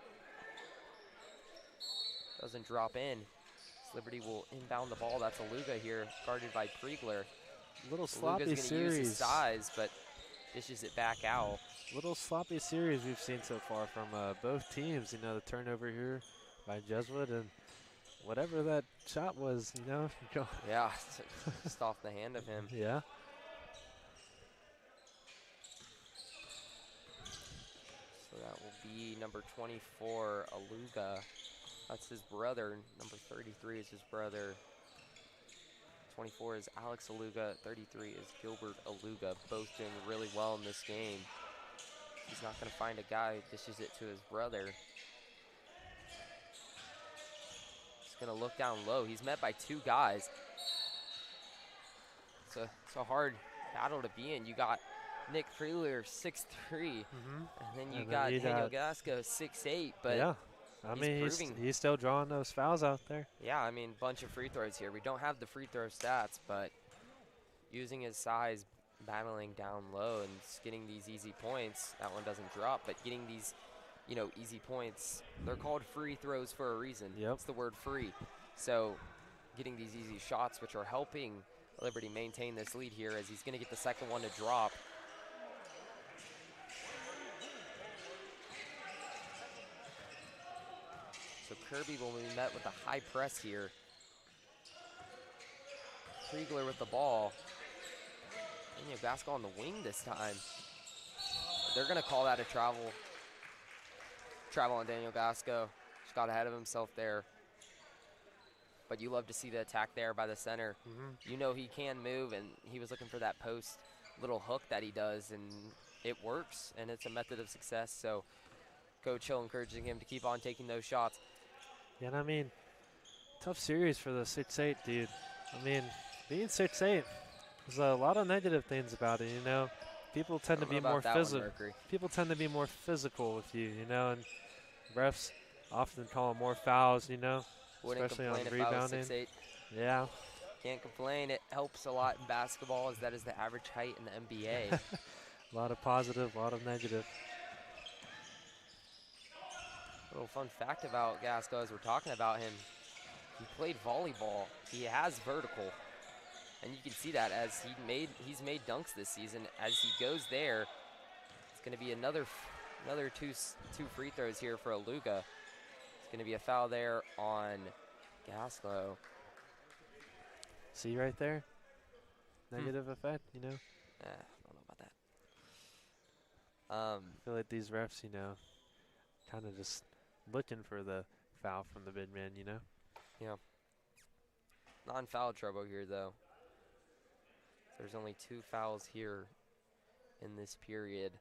doesn't drop in. Liberty will inbound the ball. That's a Luga here, guarded by Priegler. Little sloppy Luga's going to use his size, but dishes it back out. Little sloppy series we've seen so far from both teams. You know, the turnover here by Jesuit and whatever that shot was, you know. Yeah, just off the hand of him. Yeah. So that will be number 24, Aluga. That's his brother. Number 33 is his brother. 24 is Alex Aluga. 33 is Gilbert Aluga. Both doing really well in this game. He's not going to find a guy. Dishes it to his brother. He's going to look down low. He's met by 2 guys. It's a hard battle to be in. You got Nick Freeler, 6'3", and then you got Daniel Gasco, 6'8", but yeah. I mean, he's still drawing those fouls out there. Yeah, I mean, bunch of free throws here. We don't have the free throw stats, but using his size, battling down low and getting these easy points, that one doesn't drop, but getting these, you know, easy points, they're called free throws for a reason. Yep. It's the word free. So getting these easy shots, which are helping Liberty maintain this lead here, as he's going to get the second one to drop. So Kirby will be met with a high press here. Kriegler with the ball. Daniel Gasco on the wing this time. They're going to call that a travel. Travel on Daniel Gasco. Just got ahead of himself there. But you love to see the attack there by the center. You know he can move, and he was looking for that post little hook that he does, and it works, and it's a method of success. So Coach Hill encouraging him to keep on taking those shots. Yeah, and I mean, tough series for the 6'8", dude. I mean, being 6'8", there's a lot of negative things about it, you know. People tend to be more physical. People tend to be more physical with you, you know, and refs often call them more fouls, you know, especially on rebounding. Yeah. Can't complain. It helps a lot in basketball, as that is the average height in the NBA. A lot of positive, a lot of negative. Little fun fact about Gasco as we're talking about him. He played volleyball. He has vertical. And you can see that as he's made dunks this season. As he goes there, it's going to be another two free throws here for Aluga. It's going to be a foul there on Gasco. See right there? Negative effect, you know? I don't know about that. I feel like these refs, you know, kind of just looking for the foul from the big man, you know? Yeah. non-foul trouble here, though. There's only 2 fouls here in this period.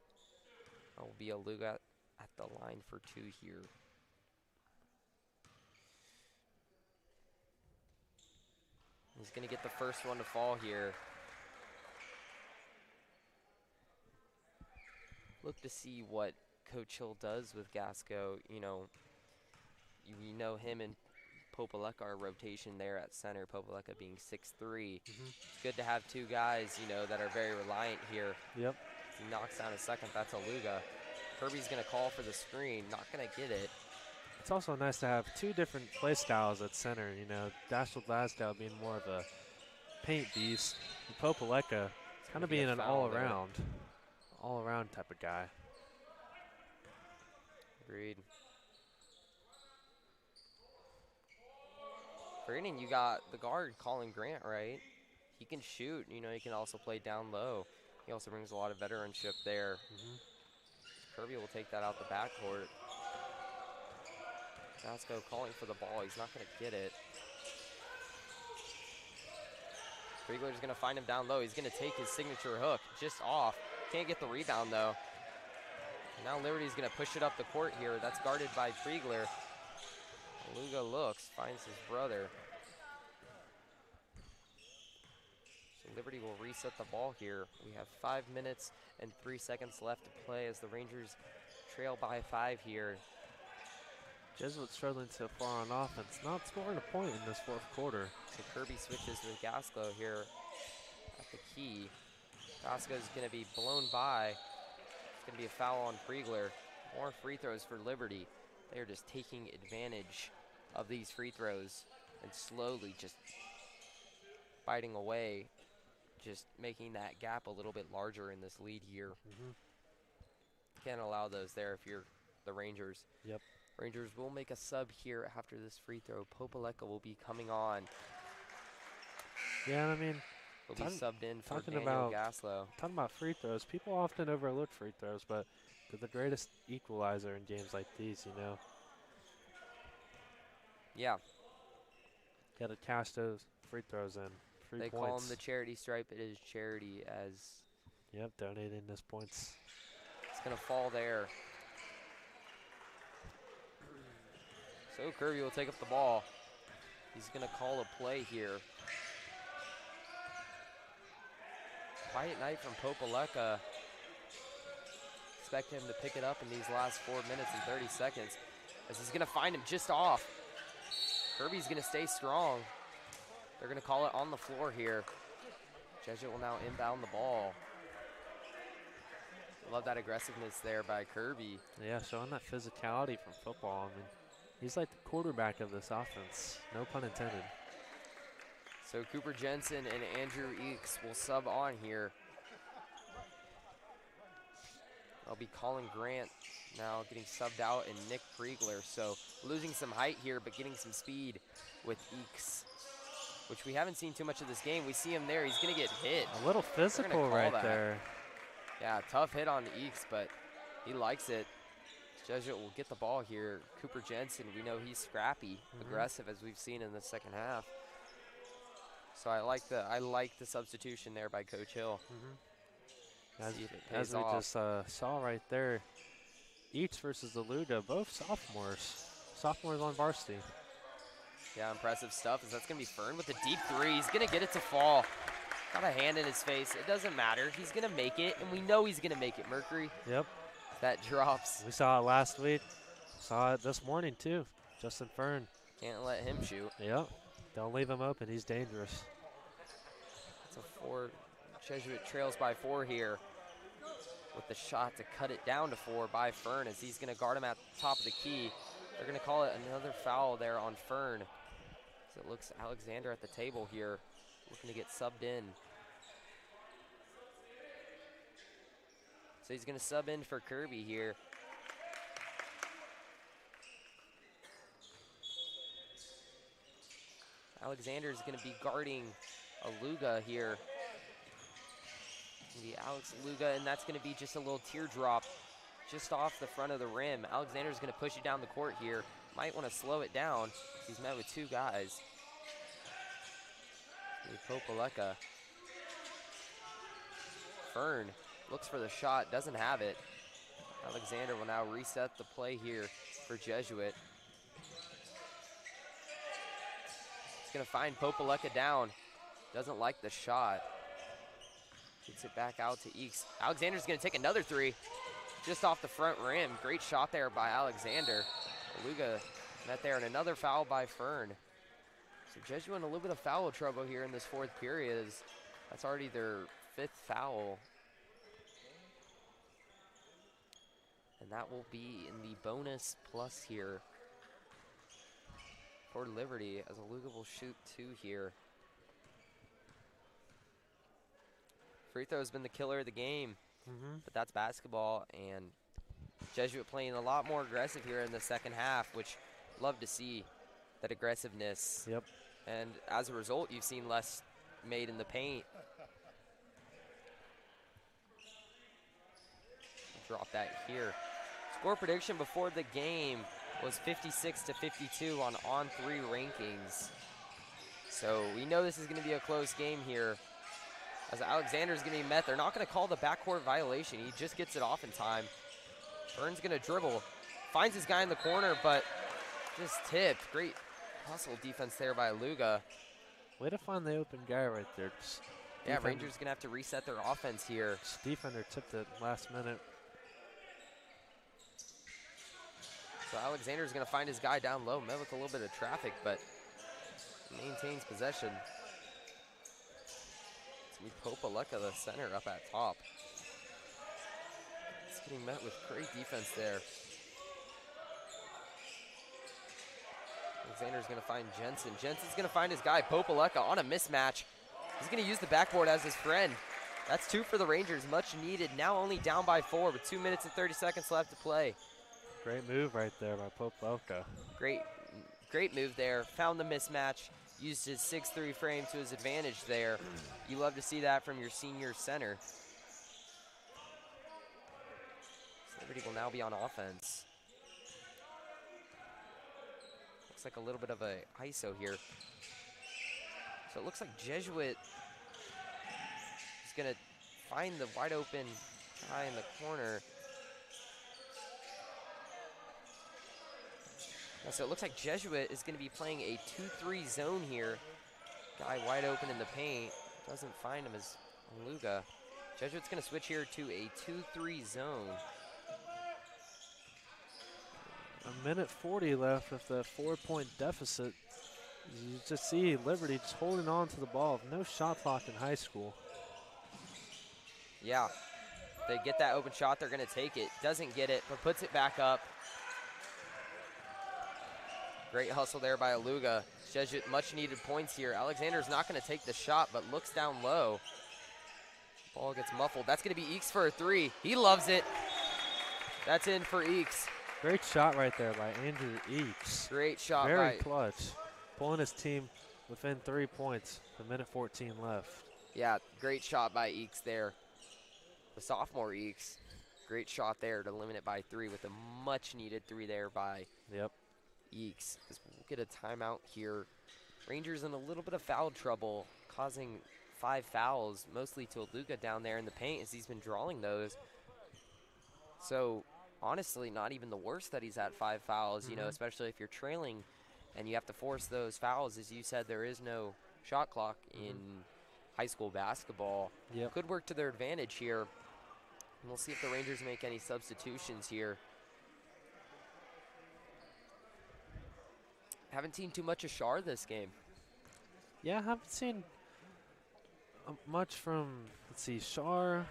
That will be Aluga at the line for 2 here. He's going to get the first one to fall here. Look to see what Coach Hill does with Gasco. You know him and Popeleka are rotation there at center, Popeleka being 6'3". It's good to have 2 guys, that are very reliant here. Yep. He knocks down a second. That's Aluga. Kirby's going to call for the screen. Not going to get it. It's also nice to have 2 different play styles at center. Dashwood Glasgow being more of a paint beast, and Popeleka kind of being an all-around type of guy. Agreed. Brandon, you got the guard, Colin Grant, right? He can shoot. He can also play down low. He also brings a lot of veteranship there. Kirby will take that out the backcourt. Gasco calling for the ball. He's not going to get it. Kriegler's going to find him down low. He's going to take his signature hook just off. Can't get the rebound, though. Now Liberty's going to push it up the court here. That's guarded by Kriegler. Aluga looks, finds his brother. So Liberty will reset the ball here. We have 5 minutes and 3 seconds left to play as the Rangers trail by 5 here. Jesuit struggling so far on offense, not scoring a point in this 4th quarter. So Kirby switches with Gasco here at the key. Gasco's going to be blown by. It's going to be a foul on Kriegler. More free throws for Liberty. They're just taking advantage of these free throws and slowly just biting away, just making that gap a little bit larger in this lead here. Can't allow those there if you're the Rangers. Yep. Rangers will make a sub here after this free throw. Popeleka will be coming on. Yeah, I mean, will be subbed in for Daniel Gaslow. Talking about free throws, people often overlook free throws, but they're the greatest equalizer in games like these, Yeah. Got to cash those free throws in. They call them the charity stripe. It is charity as... Yep, donating those points. It's going to fall there. So Kirby will take up the ball. He's going to call a play here. Quiet night from Popeleka. Expect him to pick it up in these last 4 minutes and 30 seconds as he's going to find him just off. Kirby's going to stay strong. They're going to call it on the floor here. Jesuit will now inbound the ball. Love that aggressiveness there by Kirby. Yeah, showing that physicality from football. I mean, he's like the quarterback of this offense. No pun intended. So Cooper Jensen and Andrew Eakes will sub on here. I'll be Colin Grant now getting subbed out and Nick Kriegler. So losing some height here, but getting some speed with Eakes, which we haven't seen too much of this game. We see him there. He's going to get hit. A little physical right there. Yeah, tough hit on Eakes, but he likes it. Jesuit will get the ball here. Cooper Jensen, we know he's scrappy, aggressive, as we've seen in the second half. So I like the substitution there by Coach Hill. As we just saw right there, Eakes versus Aluga, both sophomores. Sophomores on varsity. Yeah, impressive stuff. That's going to be Fern with a deep three. He's going to get it to fall. Got a hand in his face. It doesn't matter. He's going to make it, and we know he's going to make it, Mercury. Yep. That drops. We saw it last week. Saw it this morning, too. Justin Fern. Can't let him shoot. Yep. Don't leave him open. He's dangerous. It's a 4. Jesuit trails by 4 here with the shot to cut it down to 4 by Fern as he's going to guard him at the top of the key. They're going to call it another foul there on Fern. So it looks Alexander at the table here looking to get subbed in. So he's going to sub in for Kirby here. Alexander is going to be guarding Aluga here. Be Alex Aluga, and that's going to be just a little teardrop just off the front of the rim. Alexander's going to push it down the court here. Might want to slow it down. He's met with 2 guys. Popaleka. Fern looks for the shot, doesn't have it. Alexander will now reset the play here for Jesuit. He's gonna find Popaleka down. Doesn't like the shot. Gets it back out to Eeks. Alexander's gonna take another three. Just off the front rim. Great shot there by Alexander. Luga met there, and another foul by Fern. So Jesuit in a little bit of foul trouble here in this fourth period. That's already their 5th foul. And that will be in the bonus plus here for Liberty, as Luga will shoot 2 here. Free throw has been the killer of the game, but that's basketball, and Jesuit playing a lot more aggressive here in the second half, which love to see that aggressiveness. Yep. And as a result, you've seen less made in the paint. Drop that here. Score prediction before the game was 56-52 on 3 rankings. So we know this is going to be a close game here, as Alexander's going to be met. They're not going to call the backcourt violation. He just gets it off in time. Fern's going to dribble. Finds his guy in the corner, but just tipped. Great hustle defense there by Luga. Way to find the open guy right there. Yeah, Rangers going to have to reset their offense here. Defender tipped it last minute. So Alexander's going to find his guy down low. Met with a little bit of traffic, but maintains possession. It's going to be Popaleka, the center, up at top. It's getting met with great defense there. Alexander's going to find Jensen. Jensen's going to find his guy, Popaleka, on a mismatch. He's going to use the backboard as his friend. That's 2 for the Rangers, much needed. Now only down by 4 with 2 minutes and 30 seconds left to play. Great move right there by Popaleka. Great move there. Found the mismatch. Used his 6'3" frame to his advantage there. You love to see that from your senior center. Liberty will now be on offense. Looks like a little bit of a ISO here. So it looks like Jesuit is going to find the wide open guy in the corner. So it looks like Jesuit is going to be playing a 2-3 zone here. Guy wide open in the paint. Doesn't find him as Luga. Jesuit's going to switch here to a 2-3 zone. 1:40 left with a 4-point deficit. You just see Liberty just holding on to the ball. No shot clock in high school. Yeah. They get that open shot, they're going to take it. Doesn't get it, but puts it back up. Great hustle there by Luga. Jesuit much needed points here. Alexander's not going to take the shot, but looks down low. Ball gets muffled. That's going to be Eeks for a 3. He loves it. That's in for Eeks. Great shot right there by Andrew Eeks. Great shot. Very clutch. Pulling his team within 3 points. The 1:14 left. Yeah, great shot by Eeks there. The sophomore Eeks. Great shot there to limit it by 3 with a much needed 3 there by Eeks. We'll get a timeout here. Rangers in a little bit of foul trouble, causing 5 fouls, mostly to Luga down there in the paint as he's been drawing those. So honestly, not even the worst that he's at 5 fouls, you know, especially if you're trailing and you have to force those fouls. As you said, there is no shot clock in high school basketball. Could work to their advantage here. And we'll see if the Rangers make any substitutions here. Haven't seen too much of Shar this game. Yeah, I haven't seen much from, let's see, Shar.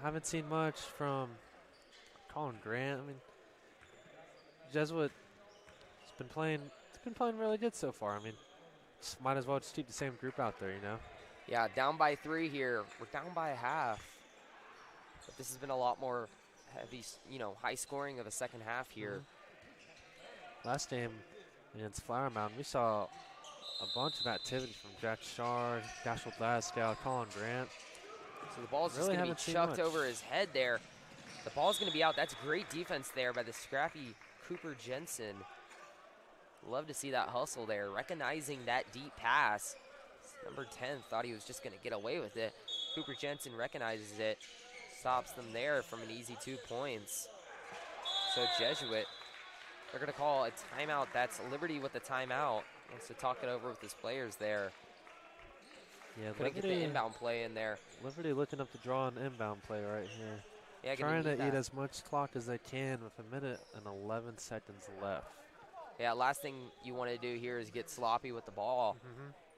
I haven't seen much from Colin Grant. I mean, Jesuit has been playing really good so far. I mean, just might as well just keep the same group out there, you know? Yeah, down by 3 here. We're down by a half. But this has been a lot more heavy, you know, high scoring of a second half here. Last game against Flower Mound, we saw a bunch of activity from Jack Shar, Cashel Glasgow, Colin Grant. So the ball's really just going to be chucked over his head there. The ball's going to be out. That's great defense there by the scrappy Cooper Jensen. Love to see that hustle there, recognizing that deep pass. Number 10 thought he was just going to get away with it. Cooper Jensen recognizes it, stops them there from an easy 2 points. So Jesuit, they're going to call a timeout. That's Liberty with the timeout. Wants to talk it over with his players there. Yeah, couldn't get the inbound play in there. Liberty looking up to draw an inbound play right here. Yeah, trying to eat as much clock as they can with 1:11 left. Yeah, last thing you want to do here is get sloppy with the ball.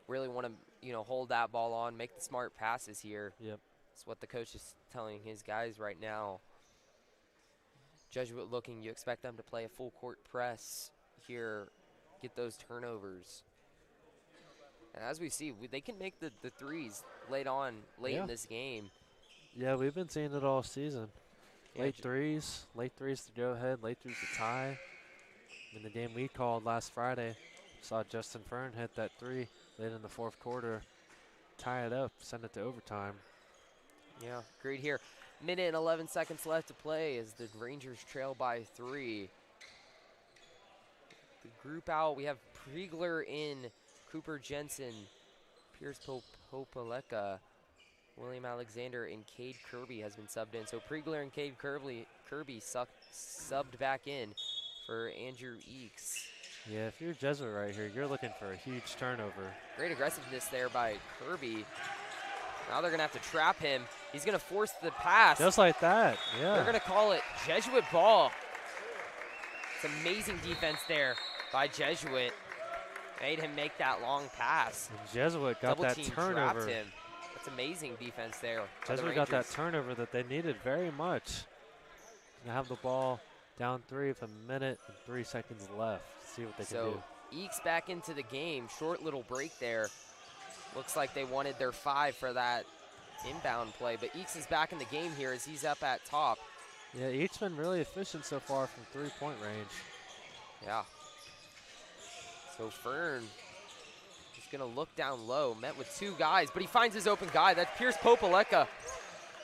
Really want to, hold that ball on, make the smart passes here. Yep. That's what the coach is telling his guys right now. Jesuit looking, you expect them to play a full court press here, get those turnovers. And as we see, they can make the threes late in this game. Yeah, we've been seeing it all season. Yeah, late threes to go ahead, late threes to tie. In the game we called last Friday, saw Justin Fern hit that 3 late in the 4th quarter, tie it up, send it to overtime. Yeah, great here. 1:11 left to play as the Rangers trail by 3. The group out, we have Priegler in, Cooper Jensen, Pierce Popaleka, William Alexander, and Cade Kirby has been subbed in. So Priegler and Cade Kirby subbed back in for Andrew Eakes. Yeah, if you're Jesuit right here, you're looking for a huge turnover. Great aggressiveness there by Kirby. Now they're going to have to trap him. He's going to force the pass. Just like that, yeah. They're going to call it Jesuit ball. It's amazing defense there by Jesuit. Made him make that long pass. And Jesuit got that turnover. Trapped him. That's amazing defense there. Jesuit got that turnover that they needed very much. To have the ball down 3 with 1:03 left. See what they can do. So Eakes back into the game. Short little break there. Looks like they wanted their 5 for that inbound play, but Eakes is back in the game here as he's up at top. Yeah, Eakes been really efficient so far from 3-point range. Yeah. So Fern is going to look down low, met with 2 guys, but he finds his open guy. That's Pierce Popaleka.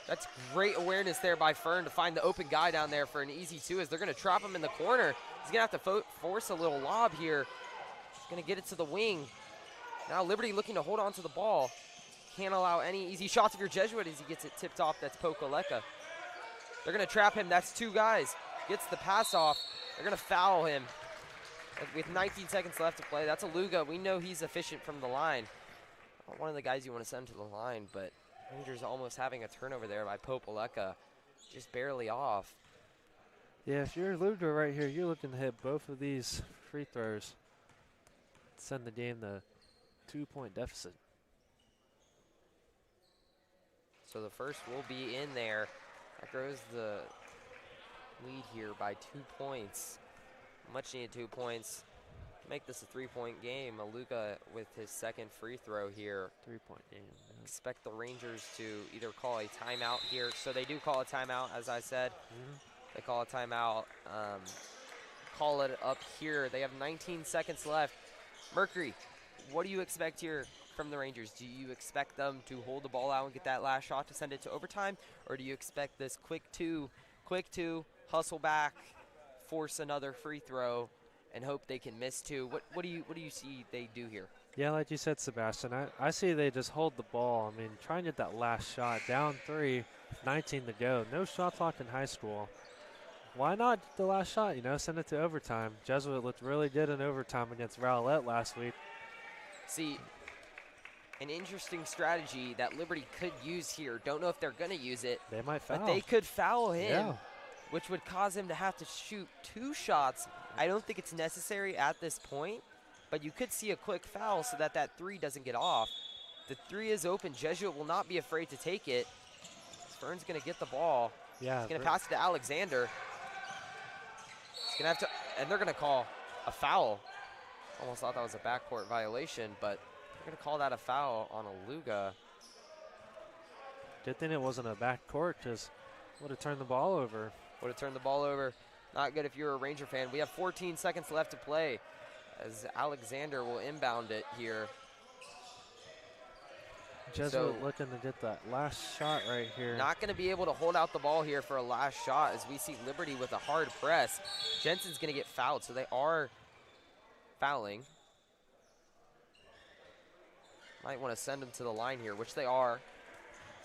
That's great awareness there by Fern to find the open guy down there for an easy 2 as they're going to trap him in the corner. He's going to have to force a little lob here. He's going to get it to the wing. Now Liberty looking to hold on to the ball. Can't allow any easy shots if you're Jesuit as he gets it tipped off. That's Popaleka. They're going to trap him. That's 2 guys. Gets the pass off. They're going to foul him. With 19 seconds left to play, that's Aluga. We know he's efficient from the line. Not one of the guys you want to send to the line, but Rangers almost having a turnover there by Popaleka. Just barely off. Yeah, if you're Aluga right here, you're looking to hit both of these free throws. Send the game to 2-point deficit. So the first will be in there. That grows the lead here by 2 points. Much needed 2 points. Make this a 3-point game. Aluga with his second free throw here. 3-point game. Yeah. Expect the Rangers to either call a timeout here. So they do call a timeout, as I said. They call a timeout. Call it up here. They have 19 seconds left. Mercury, what do you expect here from the Rangers? Do you expect them to hold the ball out and get that last shot to send it to overtime? Or do you expect this quick two, hustle back, force another free throw, and hope they can miss 2? What do you see they do here? Yeah, like you said, Sebastian, I see they just hold the ball. I mean, try and get that last shot. Down 3, 19 to go. No shot clock in high school. Why not the last shot, send it to overtime. Jesuit looked really good in overtime against Rowlett last week. See, an interesting strategy that Liberty could use here. Don't know if they're going to use it. They might foul. But they could foul him, which would cause him to have to shoot 2 shots. I don't think it's necessary at this point, but you could see a quick foul so that 3 doesn't get off. The 3 is open. Jesuit will not be afraid to take it. Fern's going to get the ball. Yeah. He's going to pass it to Alexander. He's going to have to, and they're going to call a foul. Almost thought that was a backcourt violation, but they're going to call that a foul on Aluga. Good thing it wasn't a backcourt because would have turned the ball over. Would have turned the ball over. Not good if you're a Ranger fan. We have 14 seconds left to play as Alexander will inbound it here. Jesuit looking to get that last shot right here. Not going to be able to hold out the ball here for a last shot as we see Liberty with a hard press. Jensen's going to get fouled, so they are fouling. Might want to send them to the line here, which they are.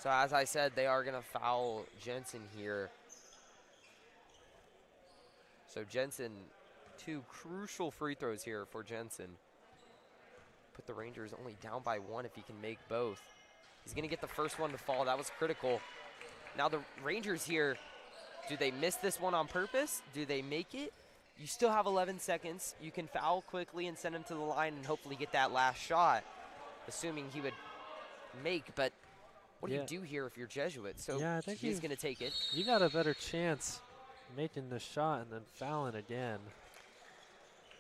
So as I said, they are going to foul Jensen here. So Jensen, 2 crucial free throws here for Jensen. Put the Rangers only down by 1 if he can make both. He's going to get the first one to fall. That was critical. Now the Rangers here, do they miss this one on purpose? Do they make it? You still have 11 seconds. You can foul quickly and send him to the line and hopefully get that last shot, assuming he would make. But what do you do here if you're Jesuit? So yeah, I think he's going to take it. You got a better chance making the shot and then fouling again.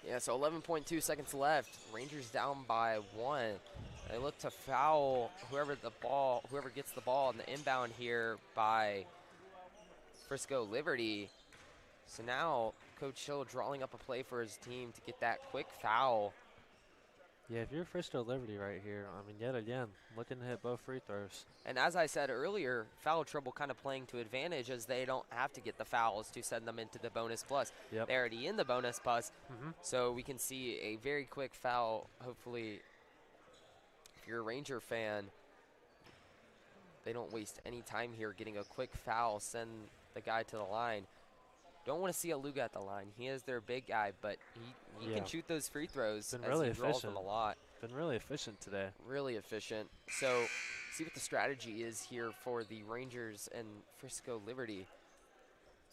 Yeah, so 11.2 seconds left. Rangers down by 1. They look to foul whoever gets the ball in the inbound here by Frisco Liberty. So now Coach Hill drawing up a play for his team to get that quick foul. Yeah, if you're Frisco Liberty right here, I mean, yet again, looking to hit both free throws. And as I said earlier, foul trouble kind of playing to advantage as they don't have to get the fouls to send them into the bonus plus. Yep. They're already in the bonus plus, so we can see a very quick foul. Hopefully, if you're a Ranger fan, they don't waste any time here getting a quick foul, send the guy to the line. Don't want to see Aluga at the line. He is their big guy, but he can shoot those free throws. Been as really he draws efficient. them a lot. Been really efficient today. Really efficient. So see what the strategy is here for the Rangers and Frisco Liberty.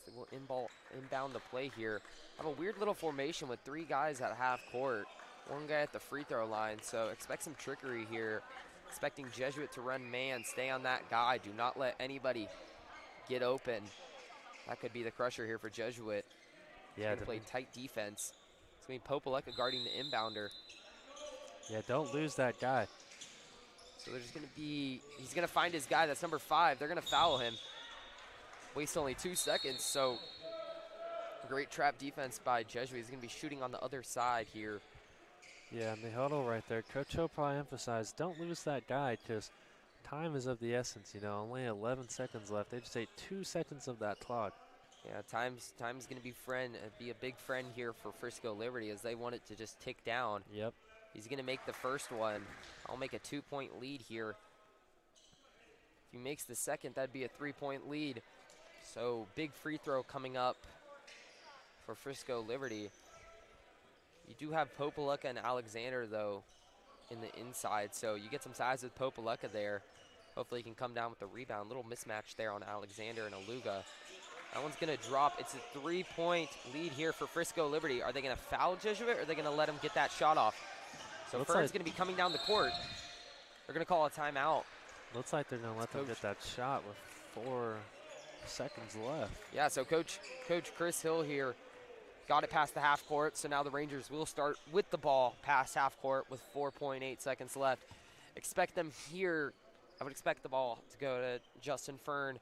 So we'll inbound the play here. Have a weird little formation with 3 guys at half court. 1 guy at the free throw line. So expect some trickery here. Expecting Jesuit to run man. Stay on that guy. Do not let anybody get open. That could be the crusher here for Jesuit. Yeah, to play tight defense. It's going to be Popeleka guarding the inbounder. Yeah, don't lose that guy. So there's going to be, he's going to find his guy. That's number 5. They're going to foul him. Waste only 2 seconds. So great trap defense by Jesuit. He's going to be shooting on the other side here. Yeah, and the huddle right there. Coach Hill probably emphasized, don't lose that guy because time is of the essence, you know. Only 11 seconds left. They just ate 2 seconds of that clock. Yeah, time's going to be a big friend here for Frisco Liberty as they want it to just tick down. Yep. He's going to make the first one. I'll make a 2-point lead here. If he makes the second, that'd be a 3-point lead. So big free throw coming up for Frisco Liberty. You do have Popeleka and Alexander, though, in the inside. So you get some size with Popeleka there. Hopefully he can come down with the rebound. Little mismatch there on Alexander and Aluga. That one's going to drop. It's a 3-point lead here for Frisco Liberty. Are they going to foul Jesuit or are they going to let him get that shot off? So Fern's going to be coming down the court. They're going to call a timeout. Looks like they're going to let them get that shot with 4 seconds left. Yeah, so Coach Chris Hill here got it past the half court. So now the Rangers will start with the ball past half court with 4.8 seconds left. Expect them here. I would expect the ball to go to Justin Fern.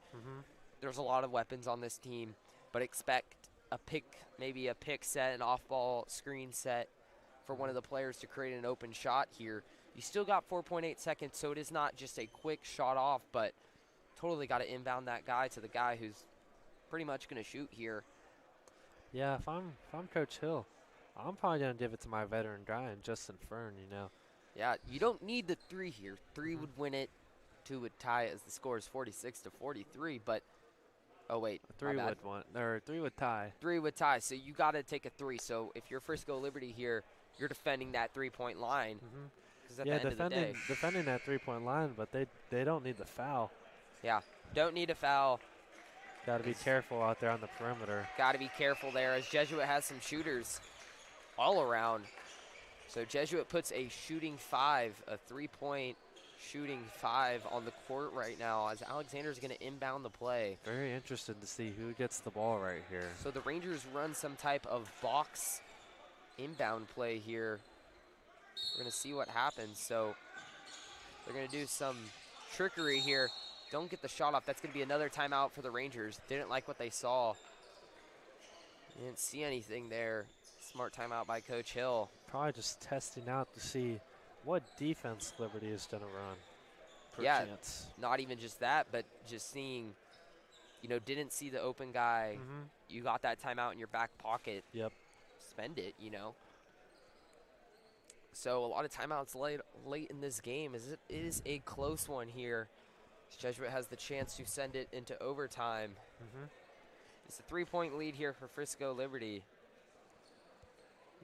There's a lot of weapons on this team, but expect a pick, maybe a pick set, an off-ball screen set for one of the players to create an open shot here. You still got 4.8 seconds, so it is not just a quick shot off, but totally got to inbound that guy to the guy who's pretty much going to shoot here. Yeah, if I'm Coach Hill, I'm probably going to give it to my veteran guy and Justin Fern, you know. Yeah, you don't need the 3 here. 3 would win it, 2 would tie it as the score is 46-43, but oh wait, 3 would win, or 3 would tie. 3 would tie, so you got to take a 3. So if you're Frisco Liberty here, you're defending that 3-point line. At the end of the day, defending that 3-point line, but they don't need the foul. Yeah, don't need a foul. Got to be careful out there on the perimeter. Got to be careful there as Jesuit has some shooters all around. So Jesuit puts a shooting 5, a 3-point shooting 5 on the court right now as Alexander's going to inbound the play. Very interested to see who gets the ball right here. So the Rangers run some type of box inbound play here. We're going to see what happens. So they're going to do some trickery here. Don't get the shot off. That's going to be another timeout for the Rangers. Didn't like what they saw. Didn't see anything there. Smart timeout by Coach Hill. Probably just testing out to see what defense Liberty is going to run. Yeah, chance. Not even just that, but just seeing, you know, didn't see the open guy. You got that timeout in your back pocket. Yep. Spend it, you know. So a lot of timeouts late in this game. It is a close one here. Jesuit has the chance to send it into overtime. It's a 3-point lead here for Frisco Liberty.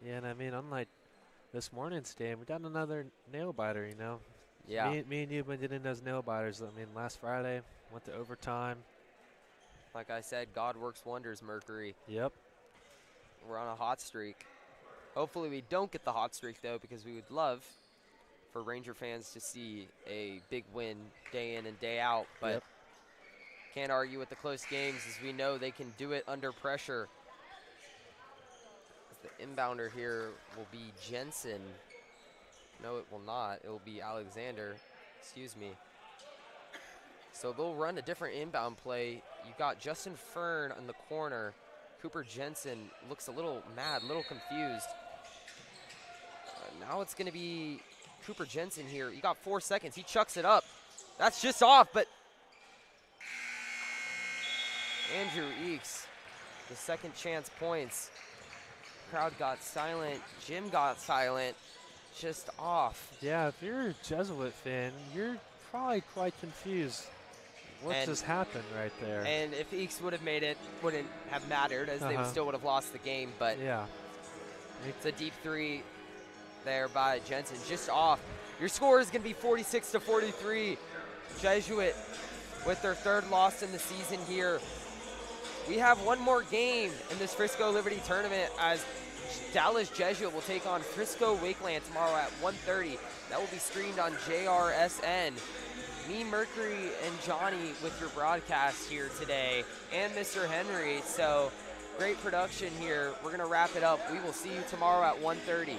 Yeah, and I mean, unlike this morning's game, we got another nail biter, you know. Yeah. Me and you have been getting those nail biters. I mean, last Friday went to overtime. Like I said, God works wonders, Mercury. Yep. We're on a hot streak. Hopefully we don't get the hot streak, though, because we would love for Ranger fans to see a big win day in and day out. But can't argue with the close games, as we know they can do it under pressure. The inbounder here will be Jensen. No, it will not. It will be Alexander. Excuse me. So they'll run a different inbound play. You've got Justin Fern in the corner. Cooper Jensen looks a little mad, a little confused. Now it's going to be Cooper Jensen here. You got 4 seconds. He chucks it up. That's just off, but Andrew Eakes, the second chance points. Crowd got silent. Jim got silent. Just off. Yeah, if you're a Jesuit fan, you're probably quite confused. What just happened right there? And if Eakes would have made it, wouldn't have mattered, as they still would have lost the game. But yeah, it's a deep three there by Jensen, just off. Your score is going to be 46-43. Jesuit with their third loss in the season here. We have one more game in this Frisco Liberty tournament, as Dallas Jesuit will take on Frisco Wakeland tomorrow at 1:30. That will be streamed on JRSN. Me, Mercury, and Johnny with your broadcast here today, and Mr. Henry. So great production here. We're going to wrap it up. We will see you tomorrow at 1:30.